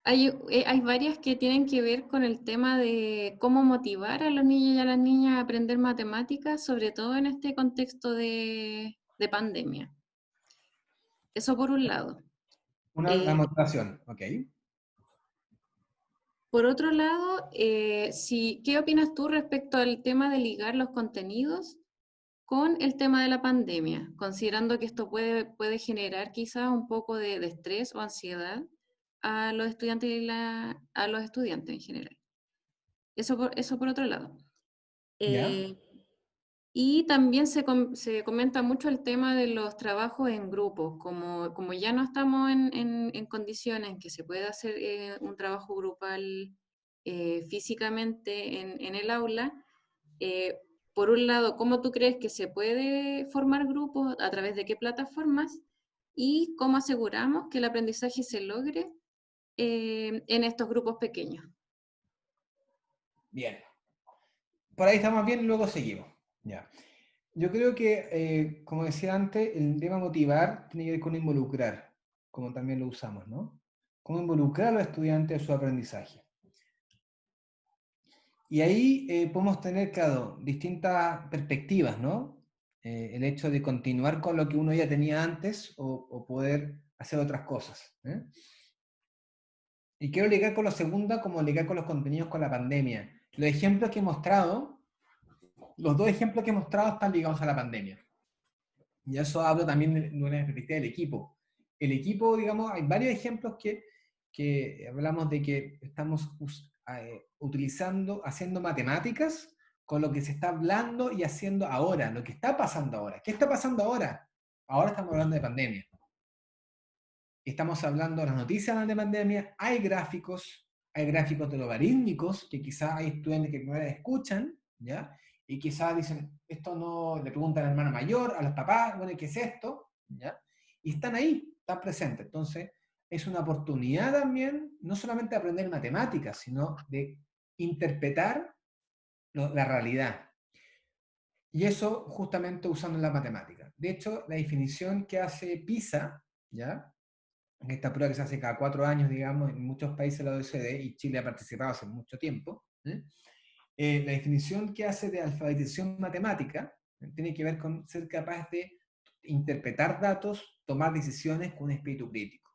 Hay varias que tienen que ver con el tema de cómo motivar a los niños y a las niñas a aprender matemáticas, sobre todo en este contexto de pandemia. Eso por un lado. La motivación, ok. Por otro lado, ¿qué opinas tú respecto al tema de ligar los contenidos con el tema de la pandemia? Considerando que esto puede generar quizás un poco de estrés o ansiedad a los estudiantes a los estudiantes en general. Eso por otro lado. ¿Ya? Y también se comenta mucho el tema de los trabajos en grupos, como ya no estamos en condiciones en que se pueda hacer un trabajo grupal físicamente en el aula. eh, por un lado, ¿cómo tú crees que se puede formar grupos? ¿A través de qué plataformas? ¿Y cómo aseguramos que el aprendizaje se logre en estos grupos pequeños? Bien. Por ahí estamos bien, luego seguimos. Ya. Yo creo que, como decía antes, el tema motivar tiene que ver con involucrar, como también lo usamos, ¿no? Cómo involucrar a los estudiantes en su aprendizaje. Y ahí podemos tener, claro, distintas perspectivas, ¿no? El hecho de continuar con lo que uno ya tenía antes o poder hacer otras cosas. Y quiero ligar con lo segunda como ligar con los contenidos con la pandemia. Los ejemplos que he mostrado, los dos ejemplos que he mostrado están ligados a la pandemia. Y eso hablo también de una perspectiva del equipo. El equipo, digamos, hay varios ejemplos que hablamos de que estamos utilizando, haciendo matemáticas con lo que se está hablando y haciendo ahora, lo que está pasando ahora. ¿Qué está pasando ahora? Ahora estamos hablando de pandemia. Estamos hablando de las noticias de pandemia, hay gráficos de logarítmicos que quizás hay estudiantes que no las escuchan, ¿ya? Y quizás dicen, esto no, le preguntan al hermano mayor, a los papás, bueno, ¿qué es esto? ¿Ya? Y están ahí, están presentes. Entonces, es una oportunidad también, no solamente de aprender matemáticas, sino de interpretar la realidad. Y eso justamente usando la matemática. De hecho, la definición que hace PISA, ¿ya? En esta prueba que se hace cada 4 años, digamos, en muchos países de la OECD, y Chile ha participado hace mucho tiempo, la definición que hace de alfabetización matemática tiene que ver con ser capaz de interpretar datos, tomar decisiones con un espíritu crítico.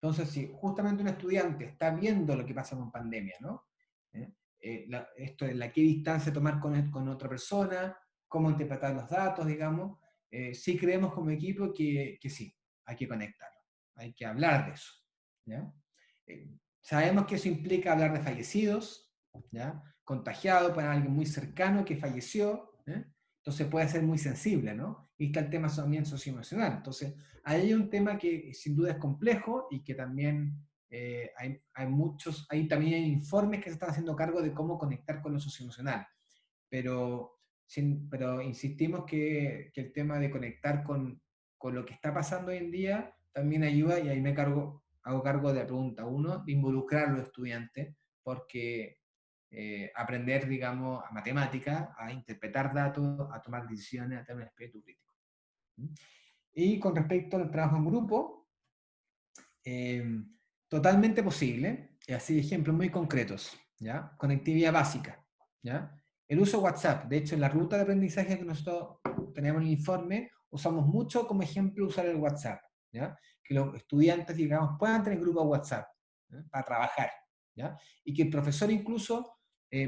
Entonces, si justamente un estudiante está viendo lo que pasa con pandemia, ¿no? Esto de qué distancia tomar con otra persona, cómo interpretar los datos, digamos, sí creemos como equipo que sí, hay que conectarlo, hay que hablar de eso, ¿ya? Sabemos que eso implica hablar de fallecidos, ¿ya? Contagiado para alguien muy cercano que falleció, entonces puede ser muy sensible, ¿no? Y está el tema también socioemocional. Entonces, ahí hay un tema que sin duda es complejo y que también hay también hay informes que se están haciendo cargo de cómo conectar con lo socioemocional. Pero insistimos que el tema de conectar con lo que está pasando hoy en día también ayuda, y ahí hago cargo de la pregunta 1, de involucrar a los estudiantes, porque aprender, digamos, a matemática, a interpretar datos, a tomar decisiones, a tener un espíritu crítico. Y con respecto al trabajo en grupo, totalmente posible, y así ejemplos muy concretos, ¿ya? Conectividad básica, ¿ya? El uso de WhatsApp, de hecho en la ruta de aprendizaje que nosotros tenemos en el informe, usamos mucho como ejemplo usar el WhatsApp, ¿ya? Que los estudiantes, digamos, puedan tener grupos de WhatsApp, ¿ya? Para trabajar, ¿ya? Y que el profesor incluso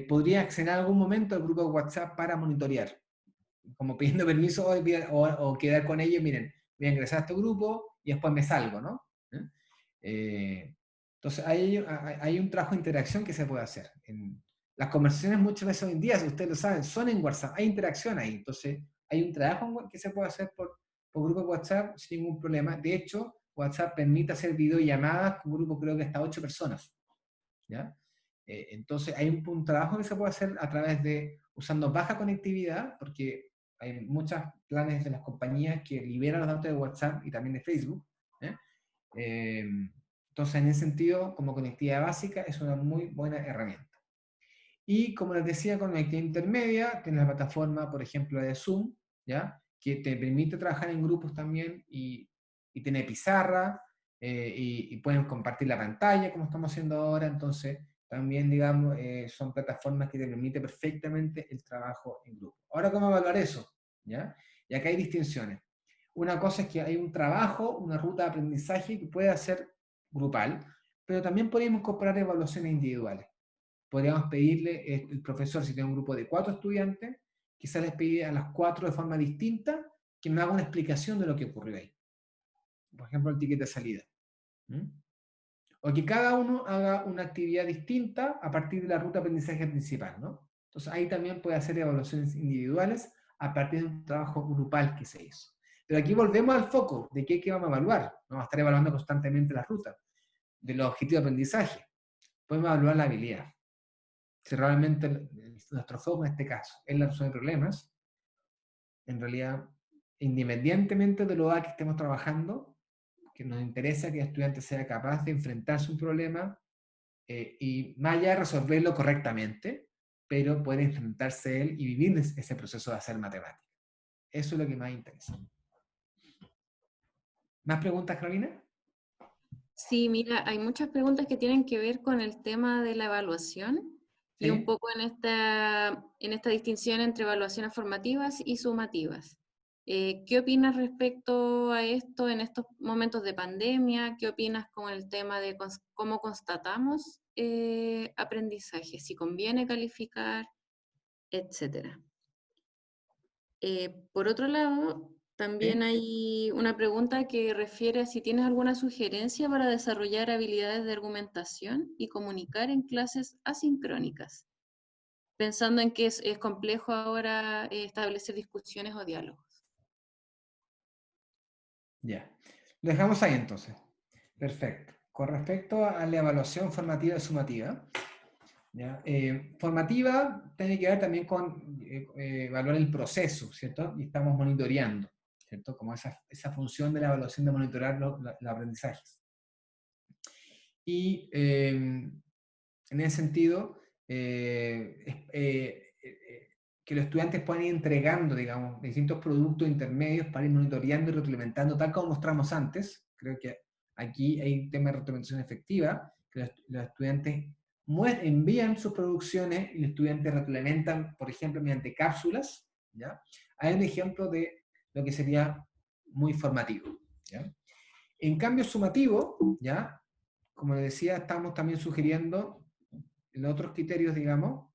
podría acceder en algún momento al grupo de WhatsApp para monitorear, como pidiendo permiso o quedar con ellos, miren, voy a ingresar a este grupo y después me salgo, ¿no? Entonces hay un trabajo de interacción que se puede hacer. Las conversaciones muchas veces hoy en día, si ustedes lo saben, son en WhatsApp, hay interacción ahí, entonces hay un trabajo que se puede hacer por grupo de WhatsApp sin ningún problema. De hecho, WhatsApp permite hacer videollamadas con grupo creo que hasta 8 personas, ¿ya? Entonces hay un trabajo que se puede hacer a través de, usando baja conectividad, porque hay muchos planes de las compañías que liberan los datos de WhatsApp y también de Facebook. Entonces, en ese sentido, como conectividad básica, es una muy buena herramienta. Y como les decía, con conectividad intermedia, tienes la plataforma, por ejemplo, de Zoom, ¿ya? Que te permite trabajar en grupos también y tiene pizarra, y pueden compartir la pantalla, como estamos haciendo ahora. Entonces, también, digamos, son plataformas que te permiten perfectamente el trabajo en grupo. Ahora, ¿cómo evaluar eso? ¿Ya? Y acá hay distinciones. Una cosa es que hay un trabajo, una ruta de aprendizaje que puede ser grupal, pero también podemos incorporar evaluaciones individuales. Podríamos pedirle, el profesor, si tiene un grupo de 4 estudiantes, quizás les pide a las 4 de forma distinta que me haga una explicación de lo que ocurrió ahí. Por ejemplo, el ticket de salida. O que cada uno haga una actividad distinta a partir de la ruta de aprendizaje principal, ¿no? Entonces ahí también puede hacer evaluaciones individuales a partir de un trabajo grupal que se hizo. Pero aquí volvemos al foco de qué vamos a evaluar. Vamos a estar evaluando constantemente la ruta de los objetivos de aprendizaje. Podemos evaluar la habilidad. Si realmente nuestro foco en este caso es la resolución de problemas, en realidad, independientemente de lo que estemos trabajando, que nos interesa que el estudiante sea capaz de enfrentarse a un problema y más allá de resolverlo correctamente, pero poder enfrentarse a él y vivir ese proceso de hacer matemáticas. Eso es lo que más interesa. ¿Más preguntas, Carolina? Sí, mira, hay muchas preguntas que tienen que ver con el tema de la evaluación y un Sí. poco en esta distinción entre evaluaciones formativas y sumativas. ¿Qué opinas respecto a esto en estos momentos de pandemia? ¿Qué opinas con el tema de cómo constatamos aprendizaje? Si conviene calificar, etcétera. Por otro lado, también Sí. hay una pregunta que refiere a si tienes alguna sugerencia para desarrollar habilidades de argumentación y comunicar en clases asincrónicas, pensando en que es complejo ahora establecer discusiones o diálogos. Ya. Lo dejamos ahí entonces. Perfecto. Con respecto a la evaluación formativa y sumativa, ¿ya? Formativa tiene que ver también con evaluar el proceso, ¿cierto? Y estamos monitoreando, ¿cierto? Como esa función de la evaluación de monitorear los aprendizajes. Y en ese sentido, que los estudiantes puedan ir entregando, digamos, distintos productos intermedios para ir monitoreando y retroalimentando, tal como mostramos antes. Creo que aquí hay un tema de retroalimentación efectiva, que los estudiantes envían sus producciones y los estudiantes retroalimentan, por ejemplo, mediante cápsulas, ¿ya? Hay un ejemplo de lo que sería muy formativo, ¿ya? En cambio sumativo, ¿ya? Como les decía, estamos también sugiriendo en otros criterios, digamos,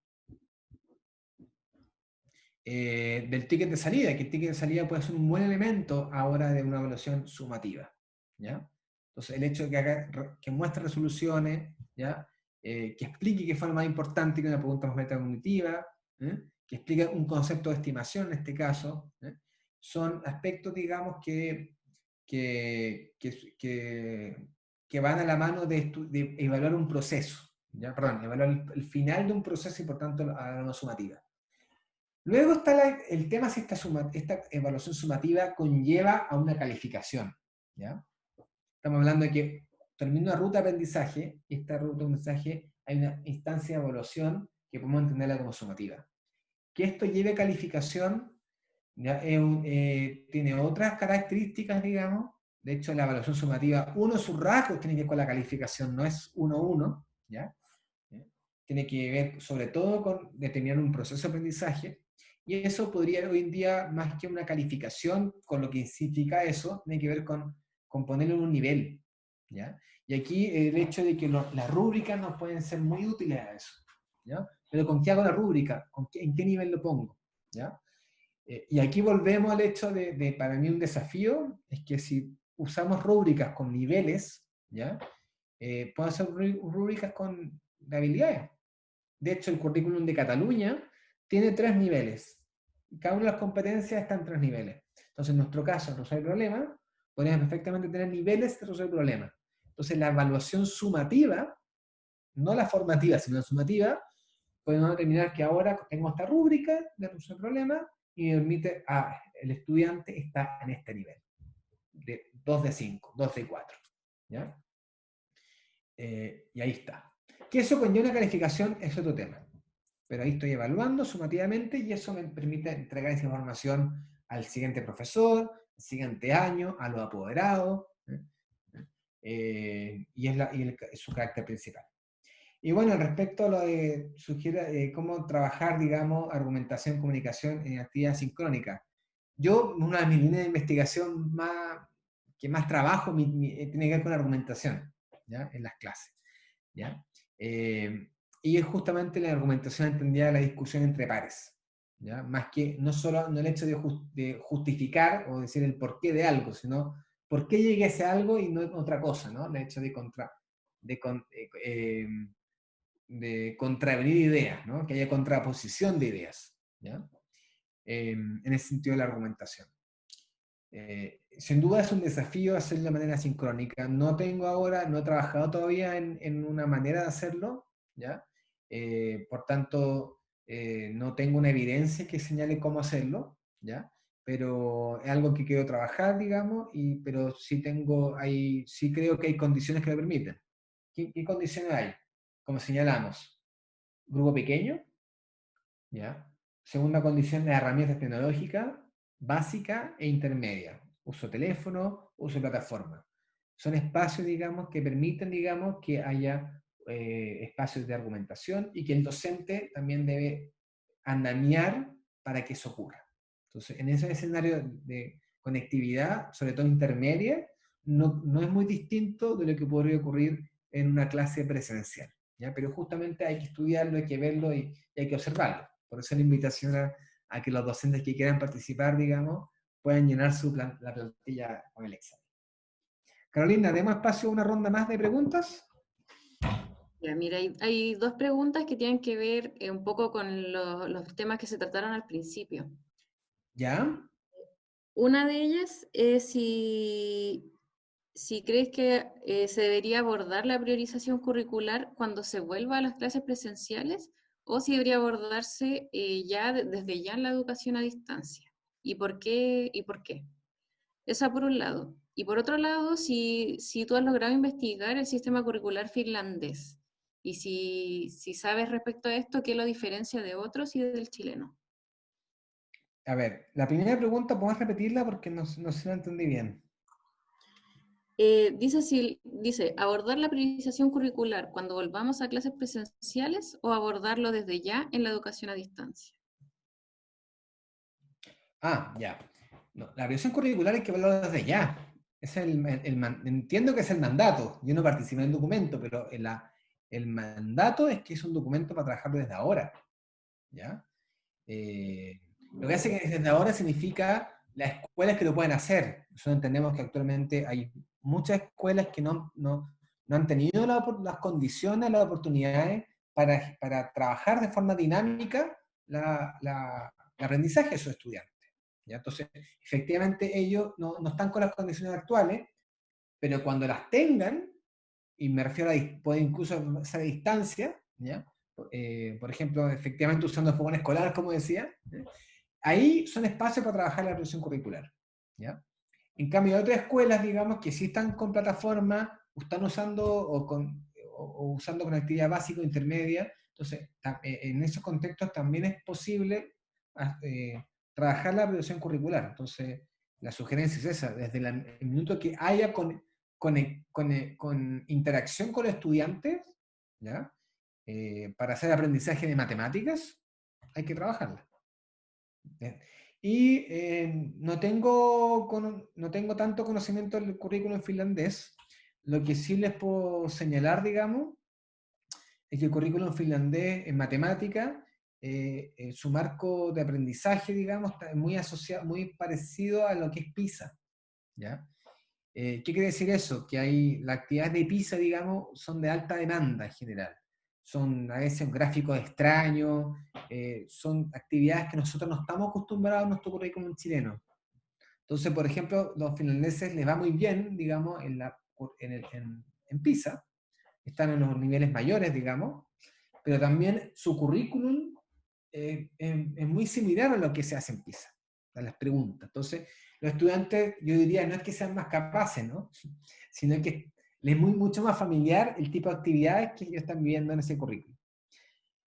del ticket de salida, que el ticket de salida puede ser un buen elemento ahora de una evaluación sumativa, ¿ya? Entonces, el hecho de que muestre resoluciones, ¿ya? Que explique qué fue lo más importante que una pregunta más metacognitiva, que explique un concepto de estimación en este caso, son aspectos, digamos, que van a la mano de evaluar un proceso, ¿ya? Perdón, evaluar el final de un proceso y por tanto a la sumativa. Luego está el tema si esta evaluación sumativa conlleva a una calificación, ¿ya? Estamos hablando de que termina una ruta de aprendizaje, y esta ruta de aprendizaje hay una instancia de evaluación que podemos entenderla como sumativa. Que esto lleve a calificación, ¿ya? Tiene otras características, digamos. De hecho, la evaluación sumativa, uno de sus rasgos tiene que ver con la calificación, no es 1-1, ¿ya? Tiene que ver sobre todo con determinar un proceso de aprendizaje, y eso podría hoy en día, más que una calificación, con lo que significa eso, tiene que ver con ponerlo en un nivel, ¿ya? Y aquí el hecho de que las rúbricas nos pueden ser muy útiles a eso, ¿ya? Pero ¿con qué hago la rúbrica? ¿En qué nivel lo pongo? ¿Ya? Y aquí volvemos al hecho de, para mí, un desafío, es que si usamos rúbricas con niveles, ¿ya? Puedo hacer rúbricas de habilidades. De hecho, el currículum de Cataluña tiene 3 niveles. Cada una de las competencias está en 3 niveles. Entonces, en nuestro caso, resolver problemas, podríamos perfectamente tener niveles de resolver problemas. Entonces, la evaluación sumativa, no la formativa, sino la sumativa, podemos determinar que ahora tengo esta rúbrica de resolver problemas y me permite, el estudiante está en este nivel, de 2 de 5, 2 de 4. ¿Ya? Y ahí está. Que eso conlleva una calificación es otro tema. Pero ahí estoy evaluando sumativamente y eso me permite entregar esa información al siguiente profesor, al siguiente año, a los apoderados, y es su carácter principal. Y bueno, respecto a lo de sugiere cómo trabajar, digamos, argumentación, comunicación en actividad sincrónica. Yo, una de mis líneas de investigación que más trabajo tiene que ver con la argumentación, ¿ya? En las clases, ¿ya? Y es justamente la argumentación entendida de la discusión entre pares, ¿ya? Más que no solo el hecho de justificar o decir el porqué de algo, sino por qué llegué a ese algo y no otra cosa, ¿no? El hecho de contravenir ideas, ¿no? Que haya contraposición de ideas, ¿ya? en ese sentido de la argumentación. Sin duda es un desafío hacerlo de manera sincrónica. No he trabajado todavía en una manera de hacerlo, ¿ya? Por tanto, no tengo una evidencia que señale cómo hacerlo, ¿ya? Pero es algo que quiero trabajar, digamos, pero sí sí creo que hay condiciones que lo permiten. ¿Qué condiciones hay? Como señalamos, grupo pequeño, ¿ya? Segunda condición, las herramientas tecnológicas básica e intermedia. Uso teléfono, uso plataforma. Son espacios, digamos, que permiten, digamos, que haya espacios de argumentación y que el docente también debe andamiar para que eso ocurra. Entonces, en ese escenario de conectividad, sobre todo intermedia, no es muy distinto de lo que podría ocurrir en una clase presencial, ¿ya? Pero justamente hay que estudiarlo, hay que verlo y hay que observarlo. Por eso la invitación a que los docentes que quieran participar, digamos, puedan llenar la plantilla con el examen. Carolina, ¿demos espacio a una ronda más de preguntas? Ya, mira, hay dos preguntas que tienen que ver un poco con los temas que se trataron al principio. ¿Ya? Una de ellas es si crees que se debería abordar la priorización curricular cuando se vuelva a las clases presenciales o si debería abordarse desde ya en la educación a distancia. ¿Y por qué? ¿Y por qué? Esa por un lado. Y por otro lado, si tú has logrado investigar el sistema curricular finlandés y si sabes respecto a esto, ¿qué lo diferencia de otros y del chileno? A ver, la primera pregunta, ¿podemos repetirla? Porque no se la entendí bien. Dice, abordar la priorización curricular cuando volvamos a clases presenciales o abordarlo desde ya en la educación a distancia. Ah, ya. No, la priorización curricular hay que verlo desde ya. Entiendo que es el mandato. Yo no participé en el documento, pero el mandato es que es un documento para trabajarlo desde ahora. ¿Ya? Lo que hace que desde ahora significa las escuelas que lo pueden hacer. Nosotros entendemos que actualmente hay muchas escuelas que no han tenido las condiciones, las oportunidades para trabajar de forma dinámica el aprendizaje de sus estudiantes. ¿Ya? Entonces, efectivamente, ellos no están con las condiciones actuales, pero cuando las tengan, y me refiero puede incluso ser a distancia, ¿ya? Por ejemplo, efectivamente usando el fogón escolar, como decía, ¿ya? Ahí son espacios para trabajar la producción curricular, ¿ya? En cambio, hay otras escuelas, digamos, que sí están con plataforma, están usando o usando conectividad básica o intermedia, entonces, en esos contextos también es posible trabajar la producción curricular. Entonces, la sugerencia es esa, desde el minuto que haya con interacción con los estudiantes, ¿ya? Para hacer aprendizaje de matemáticas, hay que trabajarla. ¿Bien? Y no tengo tanto conocimiento del currículum finlandés. Lo que sí les puedo señalar, digamos, es que el currículum finlandés en matemática, su marco de aprendizaje, digamos, está muy asociado, muy parecido a lo que es PISA, ¿ya? ¿Qué quiere decir eso? Que las actividades de PISA, digamos, son de alta demanda en general. Son a veces gráficos extraños, son actividades que nosotros no estamos acostumbrados en nuestro currículum chileno. Entonces, por ejemplo, los finlandeses les va muy bien, digamos, en PISA, están en los niveles mayores, digamos, pero también su currículum es muy similar a lo que se hace en PISA, a las preguntas. Entonces, los estudiantes, yo diría, no es que sean más capaces, ¿no? Sino que les es mucho más familiar el tipo de actividades que ellos están viviendo en ese currículum.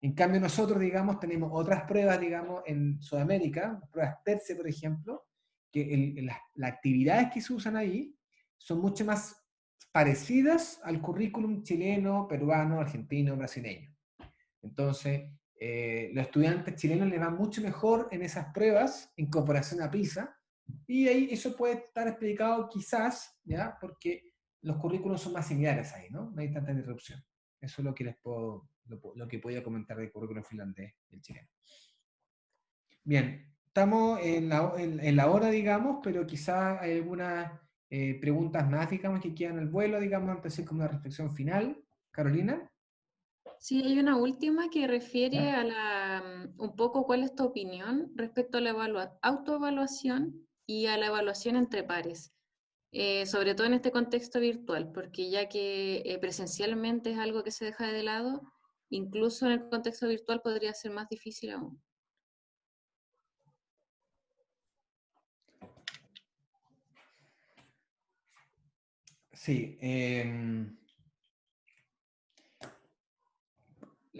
En cambio, nosotros, digamos, tenemos otras pruebas, digamos, en Sudamérica, pruebas PERCE, por ejemplo, que las actividades que se usan ahí son mucho más parecidas al currículum chileno, peruano, argentino, brasileño. Entonces, los estudiantes chilenos les va mucho mejor en esas pruebas en comparación a PISA, y ahí eso puede estar explicado quizás, ¿ya? Porque los currículos son más similares ahí, ¿no? No hay tanta interrupción. Eso es lo que lo que podía comentar del currículum finlandés y el chileno. Bien, estamos en la hora, digamos, pero quizás hay algunas preguntas más, digamos, que quedan al vuelo, digamos, antes de hacer como una reflexión final. Carolina. Sí, hay una última que refiere a un poco cuál es tu opinión respecto a la autoevaluación y a la evaluación entre pares. Sobre todo en este contexto virtual, porque ya que presencialmente es algo que se deja de lado, incluso en el contexto virtual podría ser más difícil aún. Sí.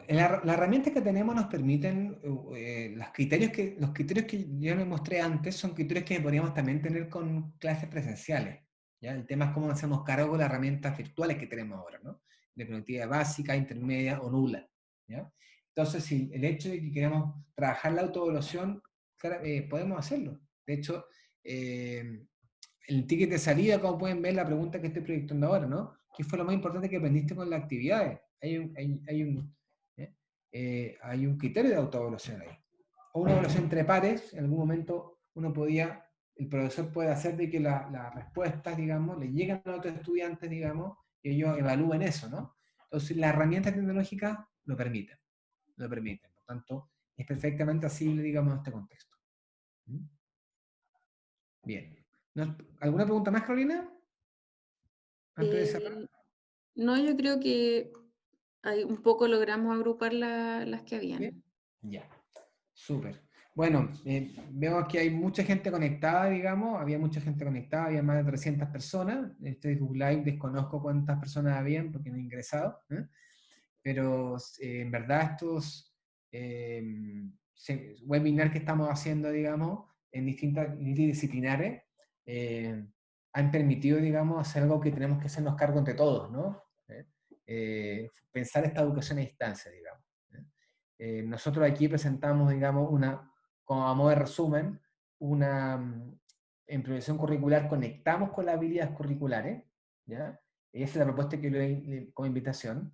Las herramientas que tenemos nos permiten, los criterios que yo les mostré antes son criterios que podríamos también tener con clases presenciales. ¿Ya? El tema es cómo hacemos cargo con las herramientas virtuales que tenemos ahora, ¿no? De conectividad básica, intermedia o nula. ¿Ya? Entonces, si el hecho de que queramos trabajar la autoevaluación, podemos hacerlo. De hecho, el ticket de salida, como pueden ver, la pregunta que estoy proyectando ahora, ¿no? ¿Qué fue lo más importante que aprendiste con las actividades? Hay un criterio de autoevaluación ahí. O una evaluación entre pares, en algún momento el profesor puede hacer de que las respuestas, digamos, le lleguen a otros estudiantes, digamos, y ellos evalúen eso, ¿no? Entonces, las herramientas tecnológicas lo permiten. Por tanto, es perfectamente asible, digamos, a este contexto. Bien. ¿Alguna pregunta más, Carolina? Antes de cerrar. No, yo creo que un poco logramos agrupar las que habían. ¿Sí? Ya, súper. Bueno, vemos que hay mucha gente conectada, digamos, había mucha gente conectada, había más de 300 personas. Este Facebook Live desconozco cuántas personas habían porque no he ingresado, pero en verdad estos webinars que estamos haciendo, digamos, en distintas disciplinares, han permitido, digamos, hacer algo que tenemos que hacernos cargo entre todos, ¿no? Pensar esta educación a distancia, digamos. Nosotros aquí presentamos, digamos, como a modo de resumen, en progresión curricular conectamos con las habilidades curriculares, ¿ya? Esa es la propuesta que le doy como invitación.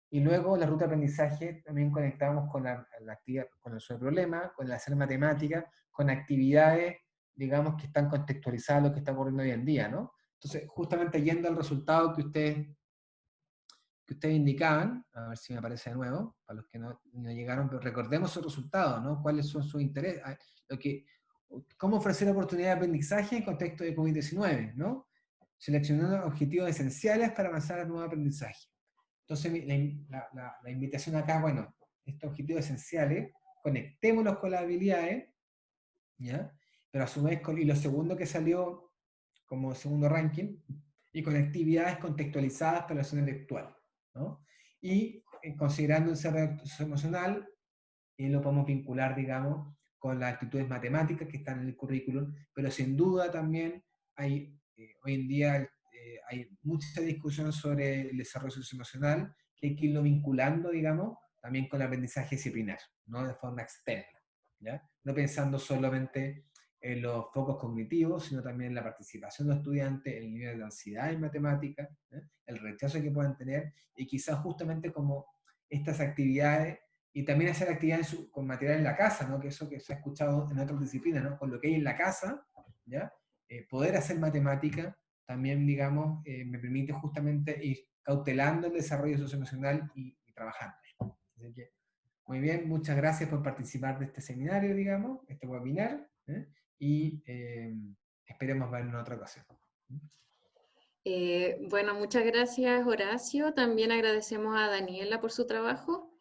Y luego la ruta de aprendizaje también conectamos con la actividad, con el problema, con el hacer matemáticas, con actividades, digamos, que están contextualizadas a lo que está ocurriendo hoy en día, ¿no? Entonces, justamente yendo al resultado que ustedes indicaban, a ver si me aparece de nuevo, para los que no llegaron, pero recordemos sus resultados, ¿no? ¿Cuáles son sus intereses? ¿Cómo ofrecer oportunidades de aprendizaje en contexto de COVID-19, ¿no? Seleccionando objetivos esenciales para avanzar al nuevo aprendizaje. Entonces, la invitación acá, bueno, estos objetivos esenciales, conectémoslos con las habilidades, ¿ya? Pero a su vez, y lo segundo que salió como segundo ranking, y con actividades contextualizadas para la zona intelectual, ¿no? Y considerando el desarrollo emocional, lo podemos vincular, digamos, con las actitudes matemáticas que están en el currículum, pero sin duda también hoy en día hay mucha discusión sobre el desarrollo socioemocional, que hay que irlo vinculando, digamos, también con el aprendizaje disciplinar, ¿no? De forma externa, ¿ya? No pensando solamente en los focos cognitivos, sino también en la participación de los estudiantes, el nivel de ansiedad en matemáticas, el rechazo que puedan tener, y quizás justamente como estas actividades, y también hacer actividades con material en la casa, ¿no? Que eso que se ha escuchado en otras disciplinas, ¿no? Con lo que hay en la casa, ¿ya? Poder hacer matemática también, digamos, me permite justamente ir cautelando el desarrollo socioemocional y trabajando. Así que, muy bien, muchas gracias por participar de este seminario, digamos, este webinar, y esperemos vernos en otra ocasión. Bueno, muchas gracias, Horacio. También agradecemos a Daniela por su trabajo.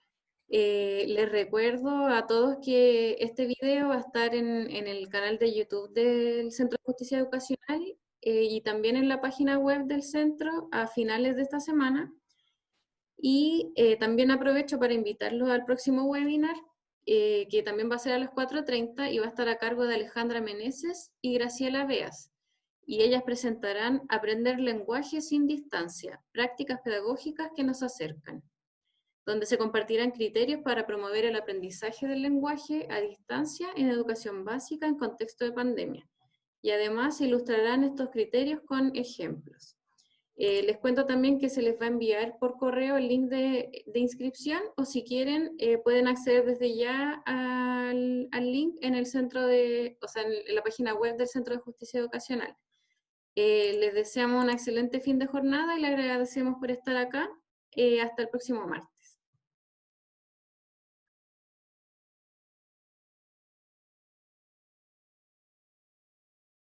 Les recuerdo a todos que este video va a estar en el canal de YouTube del Centro de Justicia Educacional y también en la página web del centro a finales de esta semana. Y también aprovecho para invitarlos al próximo webinar, que también va a ser a las 4:30 y va a estar a cargo de Alejandra Meneses y Graciela Beas. Y ellas presentarán Aprender lenguaje sin distancia, prácticas pedagógicas que nos acercan, donde se compartirán criterios para promover el aprendizaje del lenguaje a distancia en educación básica en contexto de pandemia. Y además se ilustrarán estos criterios con ejemplos. Les cuento también que se les va a enviar por correo el link de inscripción, o si quieren pueden acceder desde ya al link en el centro en la página web del Centro de Justicia Educacional. Les deseamos un excelente fin de jornada y les agradecemos por estar acá. Hasta el próximo martes.